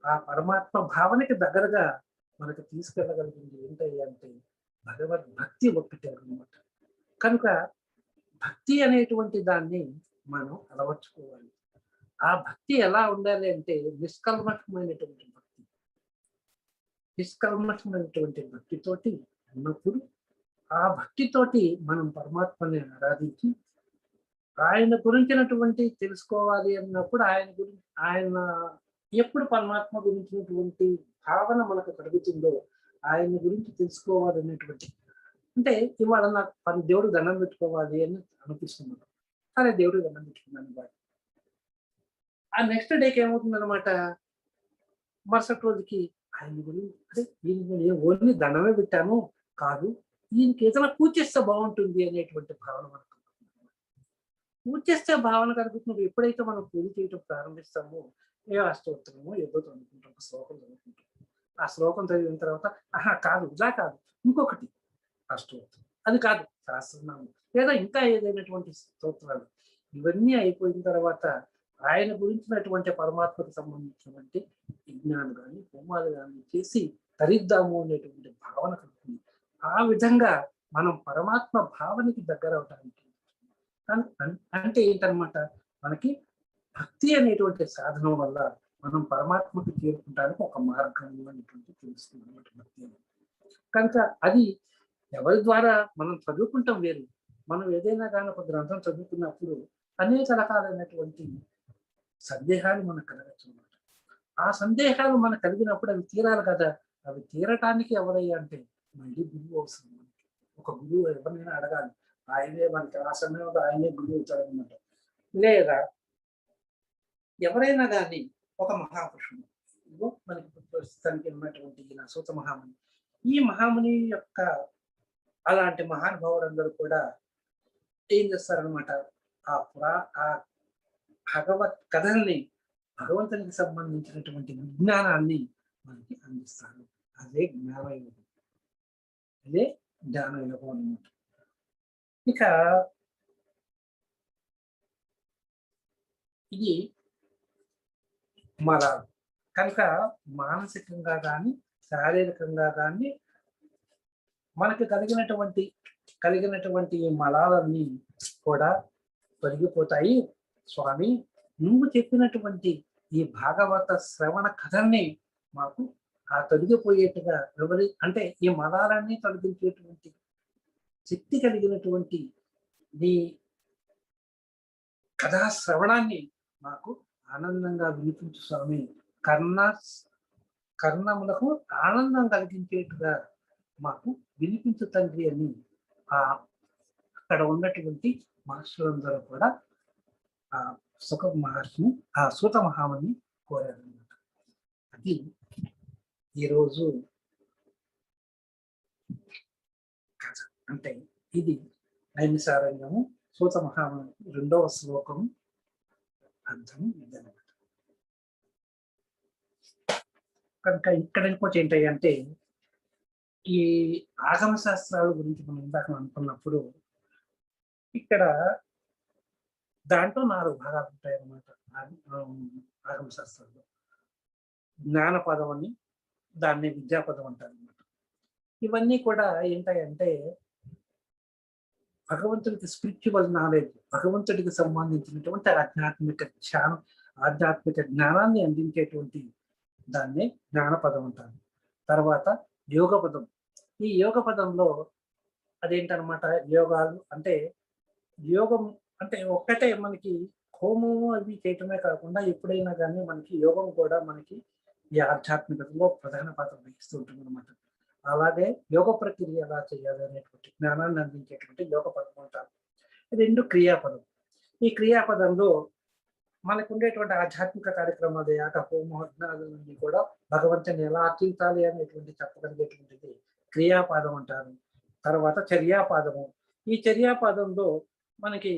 ఆ పరమాత్మ భావనకి దగ్గరగా మనకి తీసుకెళ్ళగలిగింది ఏంటంటే భగవద్భక్తి ఒక్కటే అన్నమాట. కనుక భక్తి అనేటువంటి దాన్ని మనం అలవర్చుకోవాలి. ఆ భక్తి ఎలా ఉండాలి అంటే నిష్కల్మషమైనటువంటి భక్తితోటి ఉన్నప్పుడు ఆ భక్తితోటి మనం పరమాత్మని ఆరాధించి ఆయన గురించినటువంటి తెలుసుకోవాలి అన్నప్పుడు ఆయన ఎప్పుడు పరమాత్మ గురించినటువంటి భావన మనకు కలుగుతుందో ఆయన గురించి తెలుసుకోవాలనేటువంటి, అంటే ఇవాళ నాకు దేవుడు దండం పెట్టుకోవాలి అని అనిపిస్తున్నాడు, సరే దేవుడు దండం పెట్టుకున్నాను బాగా. ఆ నెక్స్ట్ డేకి ఏమవుతుందన్నమాట, మరుసటి రోజుకి ఆయన గురించి అదే ఈయన ఓన్లీ దండమే పెట్టాను కాదు, ఈయనకి ఏదైనా పూజ చేస్తే బాగుంటుంది అనేటువంటి భావన మనకు. పూజ చేస్తే భావన కలుగుతుంది. ఎప్పుడైతే మనం పూజ చేయటం ప్రారంభిస్తామో ఏ అష్టోత్తరమో ఏదో చదువుకుంటాం, ఒక శ్లోకం చదువుకుంటాం. ఆ శ్లోకం చదివిన తర్వాత ఆహా కాదు ఇలా కాదు ఇంకొకటి అష్టోత్తరం, అది కాదు సహస్రనామం, లేదా ఇంకా ఏదైనటువంటి స్తోత్రాలు, ఇవన్నీ అయిపోయిన తర్వాత ఆయన గురించినటువంటి పరమాత్మకు సంబంధించినటువంటి యజ్ఞాలు కానీ హోమాలు కానీ చేసి తరిద్దాము అనేటువంటి భావన కలుగుతుంది. ఆ విధంగా మనం పరమాత్మ భావనకి దగ్గర అవడానికి అంటే ఏంటనమాట, మనకి భక్తి అనేటువంటి సాధనం వల్ల మనం పరమాత్మకు చేరుకుంటానికి ఒక మార్గం అనేటువంటి తెలుస్తుంది అనమాట భక్తి అనేది. కనుక అది ఎవరి ద్వారా మనం చదువుకుంటాం వేరు. మనం ఏదైనా కానీ ఒక గ్రంథం చదువుకున్నప్పుడు అనేక రకాలైనటువంటి సందేహాలు మనకు కలగచ్చు అనమాట. ఆ సందేహాలు మనకు కలిగినప్పుడు అవి తీరాలి కదా. అవి తీరటానికి ఎవరయ్యా అంటే మళ్ళీ గురువు అవసరం మనకి. ఒక గురువు ఎవరినైనా అడగాలి, ఆయనే మనకి ఆ సమయంలో ఆయనే గురువు అవుతాడనమాట. లేదా ఎవరైనా కానీ ఒక మహాపురుషుడు, ఇదిగో మనకి ప్రస్తుతానికి ఉన్నటువంటి ఈయన సూత మహాముని, ఈ మహాముని యొక్క అలాంటి మహానుభావులందరూ కూడా ఏం చేస్తారనమాట, ఆ భగవత్ కథల్ని, భగవంతునికి సంబంధించినటువంటి విజ్ఞానాన్ని మనకి అందిస్తారు. అదే జ్ఞానయోగం, అదే జ్ఞానయోగం అనమాట. ఇక ఇది మలాలు. కనుక మానసికంగా కానీ శారీరకంగా కానీ మనకి కలిగినటువంటి ఈ మలాలన్నీ కూడా తొలగిపోతాయి. స్వామి, నువ్వు చెప్పినటువంటి ఈ భాగవత శ్రవణ కథల్ని మాకు ఆ తొలగిపోయేట్టుగా అంటే ఈ మలాలన్నీ తొలగించేటువంటి శక్తి కలిగినటువంటి నీ కథా శ్రవణాన్ని మాకు ఆనందంగా వినిపించు స్వామి. కర్ణములకు ఆనందం కలిగించేట్టుగా మాకు వినిపించు తండ్రి అని అక్కడ ఉన్నటువంటి మహర్షులందరూ కూడా ఆ సుఖ మహర్షిని, ఆ సూత మహాముని కోరారన్నమాట. అది ఈరోజు కథ. అంటే ఇది నైమిసారణ్యము సూత మహాముని 2వ శ్లోకం అర్థం ఇదన్నమాట. కనుక ఇక్కడ ఇంకోటి ఏంటంటే, ఈ ఆగమ శాస్త్రాల గురించి మనం ఇందాక అనుకున్నప్పుడు ఇక్కడ దాంట్లో 4 భాగాలు ఉంటాయి అన్నమాట. ఆగమ శాస్త్రంలో జ్ఞాన పదం అని, దాన్ని విద్యాపదం అంటారు అన్నమాట. ఇవన్నీ కూడా ఏంటంటే భగవంతుడికి స్పిరిచువల్ నాలెడ్జ్, భగవంతుడికి సంబంధించినటువంటి ఆధ్యాత్మిక జ్ఞానాన్ని అందించేటువంటి దాన్నే జ్ఞానపదం అంటారు. తర్వాత యోగ పదం. ఈ యోగ పదంలో అదేంటనమాట, యోగాలు అంటే యోగం అంటే ఒక్కటే మనకి హోమము అవి చేయటమే కాకుండా ఎప్పుడైనా కానీ మనకి యోగం కూడా మనకి ఈ ఆధ్యాత్మికతలో ప్రధాన పాత్ర వహిస్తూ ఉంటుంది అనమాట. అలాగే యోగ ప్రక్రియ ఎలా చేయాలి అనేటువంటి జ్ఞానాన్ని అందించేటువంటి యోగ పదం అంటారు. 2 క్రియాపదం. ఈ క్రియాపదంలో మనకు ఉండేటువంటి ఆధ్యాత్మిక కార్యక్రమాలు యాక హోమజ్ఞానాల నుండి కూడా భగవంతుని ఎలా అర్చించాలి అనేటువంటి చెప్పగలిగేటువంటిది క్రియాపాదం అంటారు. తర్వాత చర్యాపాదము. ఈ చర్యాపాదంలో మనకి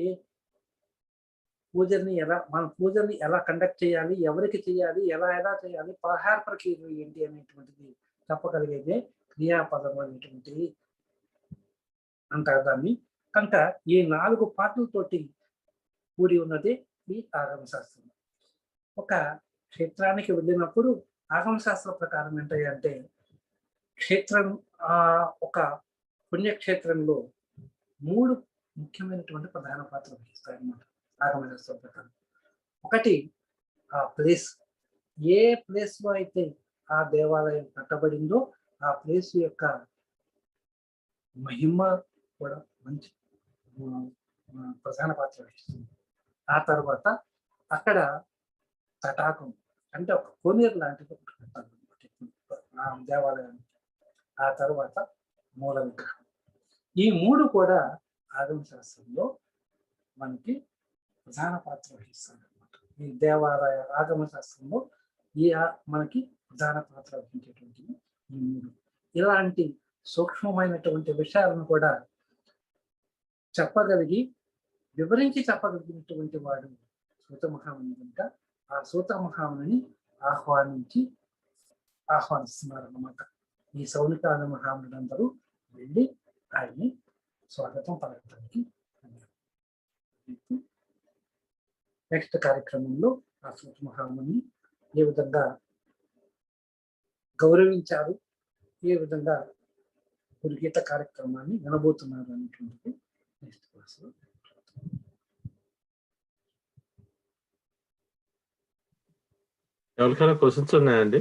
మన పూజల్ని ఎలా కండక్ట్ చేయాలి, ఎవరికి చేయాలి, ఎలా చేయాలి, పలహార ప్రక్రియ ఏంటి అనేటువంటిది చెప్పగలిగేదే క్రియాపదం అనేటువంటిది అంటారు దాన్ని. కనుక ఈ 4 పాటలతోటి కూడి ఉన్నది ఈ ఆగమ శాస్త్రం. ఒక క్షేత్రానికి వెళ్ళినప్పుడు ఆగమ శాస్త్ర ప్రకారం ఏంటంటే క్షేత్రం ఒక పుణ్యక్షేత్రంలో 3 ముఖ్యమైనటువంటి ప్రధాన పాత్ర వహిస్తాయి అన్నమాట ఆగమ శాస్త్ర ప్రకారం. ఒకటి ఆ ప్లేస్, ఏ ప్లేస్ లో అయితే ఆ దేవాలయం కట్టబడిందో ఆ ప్లేస్ యొక్క మహిమ కూడా మంచి ప్రధాన పాత్ర వహిస్తుంది. ఆ తర్వాత అక్కడ తటాకం అంటే ఒక కోనేరు లాంటిది ఆ దేవాలయానికి. ఆ తర్వాత మూల విగ్రహం. ఈ 3 కూడా ఆగమ శాస్త్రంలో మనకి ప్రధాన పాత్ర వహిస్తుంది అనమాట. ఈ దేవాలయ ఆగమ శాస్త్రంలో మనకి ప్రధాన పాత్ర వహించేటువంటి ఈ 3 ఇలాంటి సూక్ష్మమైనటువంటి విషయాలను కూడా చెప్పగలిగి వివరించి చెప్పగలిగినటువంటి వాడు సూత మహాముని కనుక ఆ సూత మహాముని ఆహ్వానిస్తున్నారు అన్నమాట. ఈ సౌనికాల మహామునులందరూ వెళ్ళి ఆయన్ని స్వాగతం పలకడానికి. నెక్స్ట్ కార్యక్రమంలో ఆ సూత మహాముని ఏ విధంగా గౌరవించారు, ఏ విధంగా గురుగీత కార్యక్రమాన్ని వినబోతున్నారు అనేటువంటిది నెక్స్ట్ క్లాస్లో. ఎవరికైనా క్వశ్చన్స్ ఉన్నాయండి?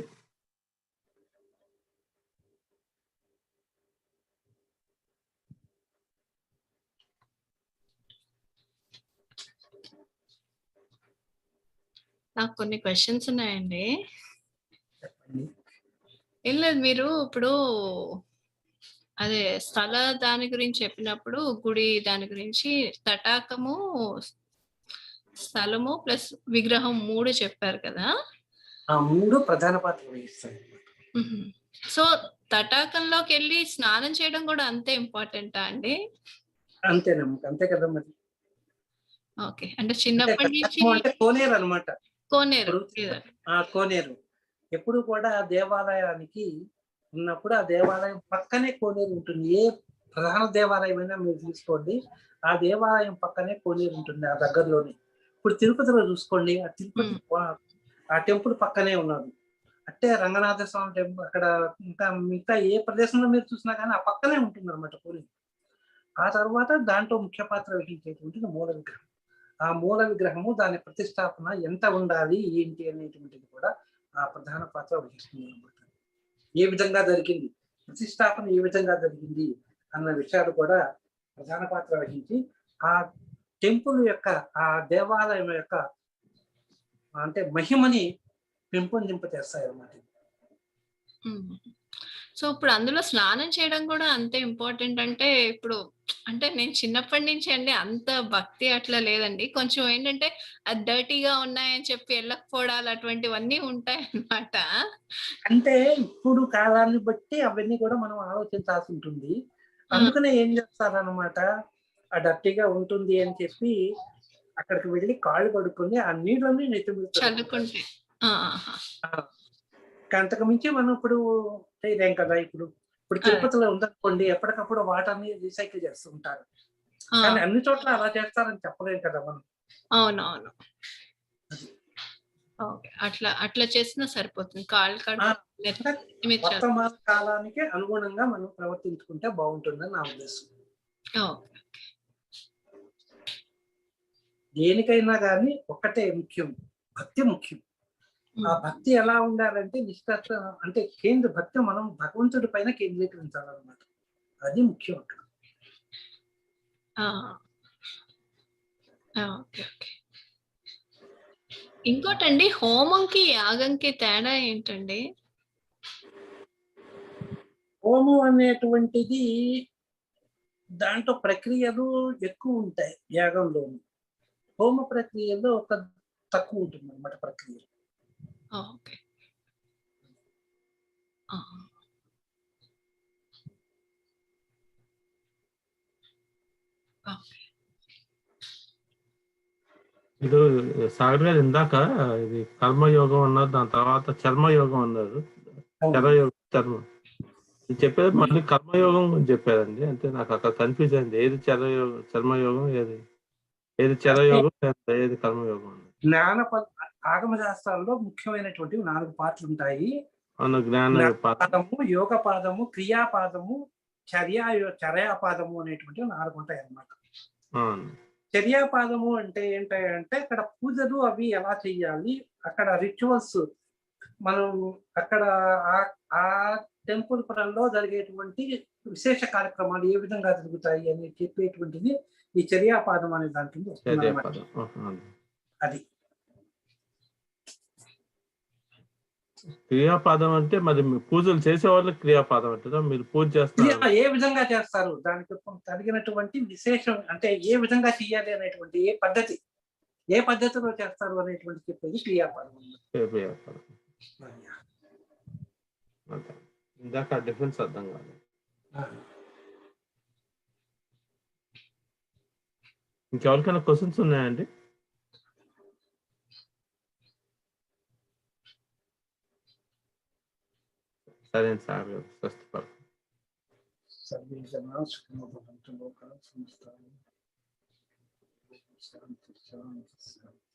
నాకు కొన్ని క్వశ్చన్స్ ఉన్నాయండి. చెప్పండి. ఏం లేదు, మీరు ఇప్పుడు అదే స్థల దాని గురించి చెప్పినప్పుడు గుడి దాని గురించి తటాకము, స్థలము ప్లస్ విగ్రహం 3 చెప్పారు కదా. ఆ 3 ప్రధాన పాత్ర వహిస్తాయి. సో తటాకంలోకి వెళ్ళి స్నానం చేయడం కూడా అంతే ఇంపార్టెంటా అండి? అంతేనమ్మా, అంతే కదా మరి. ఓకే, అంటే చిన్నప్పటి నుంచి అంటే కోనేరు అనమాట. కోనేరు కోనేరు ఎప్పుడు కూడా దేవాలయానికి ఉన్నప్పుడు ఆ దేవాలయం పక్కనే కోనేరు ఉంటుంది. ఏ ప్రధాన దేవాలయం అయినా మీరు తీసుకోండి, ఆ దేవాలయం పక్కనే కోనేరు ఉంటుంది ఆ దగ్గరలోనే. ఇప్పుడు తిరుపతిలో చూసుకోండి, ఆ తిరుపతి ఆ టెంపుల్ పక్కనే ఉన్నది. అంటే రంగనాథ స్వామి టెంపుల్ అక్కడ, ఇంకా మిగతా ఏ ప్రదేశంలో మీరు చూసినా కానీ ఆ పక్కనే ఉంటుంది అనమాట కోనేరు. ఆ తర్వాత దాంట్లో ముఖ్య పాత్ర వహించేటువంటిది మూల విగ్రహం. ఆ మూల విగ్రహము, దాని ప్రతిష్టాపన ఎంత ఉండాలి ఏంటి అనేటువంటిది కూడా ఆ ప్రధాన పాత్ర వహిస్తుంది అనమాట. ఏ విధంగా జరిగింది, ప్రతిష్టాపన ఏ విధంగా జరిగింది అన్న విషయాలు కూడా ప్రధాన పాత్ర వహించి ఆ టెంపుల్ యొక్క, ఆ దేవాలయం యొక్క అంటే మహిమని పెంపొందింపచేస్తాయి అన్నమాట. సో ఇప్పుడు అందులో స్నానం చేయడం కూడా అంతే ఇంపార్టెంట్. అంటే ఇప్పుడు అంటే నేను చిన్నప్పటి నుంచి అండి అంత భక్తి అట్లా లేదండి. కొంచెం ఏంటంటే అది డర్టీగా ఉన్నాయని చెప్పి వెళ్ళకపోవడాలు అటువంటివన్నీ ఉంటాయి అన్నమాట. అంటే ఇప్పుడు కాలాన్ని బట్టి అవన్నీ కూడా మనం ఆలోచించాల్సి ఉంటుంది. అందుకనే ఏం చేస్తారన్నమాట, ఆ డర్టీగా ఉంటుంది అని చెప్పి అక్కడికి వెళ్ళి కాళ్ళు కడుక్కొని ఆ నీళ్ళని నెత్తి మీద చల్లుకుంటే అంతకు మించి మనం ఇప్పుడు చేయలేం కదా. ఇప్పుడు తిరుపతిలో ఉందనుకోండి, ఎప్పటికప్పుడు వాటర్ని రీసైకిల్ చేస్తూ ఉంటారు. కానీ అన్ని చోట్ల అలా చేస్తారని చెప్పలేం కదా మనం. అవునవును, అట్లా చేసినా సరిపోతుంది. వర్తమాన కాలానికి అనుగుణంగా మనం ప్రవర్తించుకుంటే బాగుంటుందని నా ఉద్దేశం. దేనికైనా కానీ ఒక్కటే ముఖ్యం, భక్తి ముఖ్యం. ఆ భక్తి ఎలా ఉండాలంటే నిష్ఠత, అంటే భక్తి మనం భగవంతుడి పైన కేంద్రీకరించాలన్నమాట. అది ముఖ్యం అక్కడ. ఇంకోటండి, హోమంకి యాగంకి తేడా ఏంటండి? హోమం అనేటువంటిది దాంట్లో ప్రక్రియలు ఎక్కువ ఉంటాయి, యాగంలోని హోమ ప్రక్రియలో ఒక తక్కువ ఉంటుంది అన్నమాట ప్రక్రియ. ఇది సాగర్ గారు ఇందాక ఇది కర్మయోగం అన్నారు, దాని తర్వాత చర్మయోగం అన్నారు. చర్మం చెప్పేది మళ్ళీ కర్మయోగం చెప్పారండి. అంటే నాకు అక్కడ కన్ఫ్యూజ్ అయింది, ఏది చర్మయోగం, ఏది చరయోగం, ఏది కర్మయోగం. ఆగమ శాస్త్రాల్లో ముఖ్యమైనటువంటి 4 పార్ట్లు ఉంటాయి. జ్ఞాన పాదము, యోగ పాదము, క్రియాపాదము, చర్యాపాదము అనేటువంటి 4 ఉంటాయి అన్నమాట. చర్యాపాదము అంటే ఏంటంటే అక్కడ పూజలు అవి ఎలా చెయ్యాలి, అక్కడ రిచువల్స్, మనం అక్కడ ఆ టెంపుల్ పరంలో జరిగేటువంటి విశేష కార్యక్రమాలు ఏ విధంగా జరుగుతాయి అని చెప్పేటువంటిది ఈ చర్యాపాదం అనే దాంట్లో అది. క్రియాపాదం అంటే మరి పూజలు చేసే వాళ్ళకి క్రియాపాదం అంటారా? మీరు పూజ చేస్తారు ఏ విధంగా చేస్తారు, దానికి కలిగినటువంటి విశేషం, అంటే ఏ విధంగా చేయాలి అనేటువంటి ఏ పద్ధతిలో చేస్తారు అనేటువంటి చెప్పేది క్రియాపాదం. ఇందాక డిఫరెన్స్ అర్థం కాదు. ఇంకెవరికైనా క్వశ్చన్స్ ఉన్నాయండి? సరే అండి సార్ గారు, స్వస్తి. సర్వే జనా సుఖినో భవంతు, లోకా సమస్తాః శాంతి శాంతి శాంతి.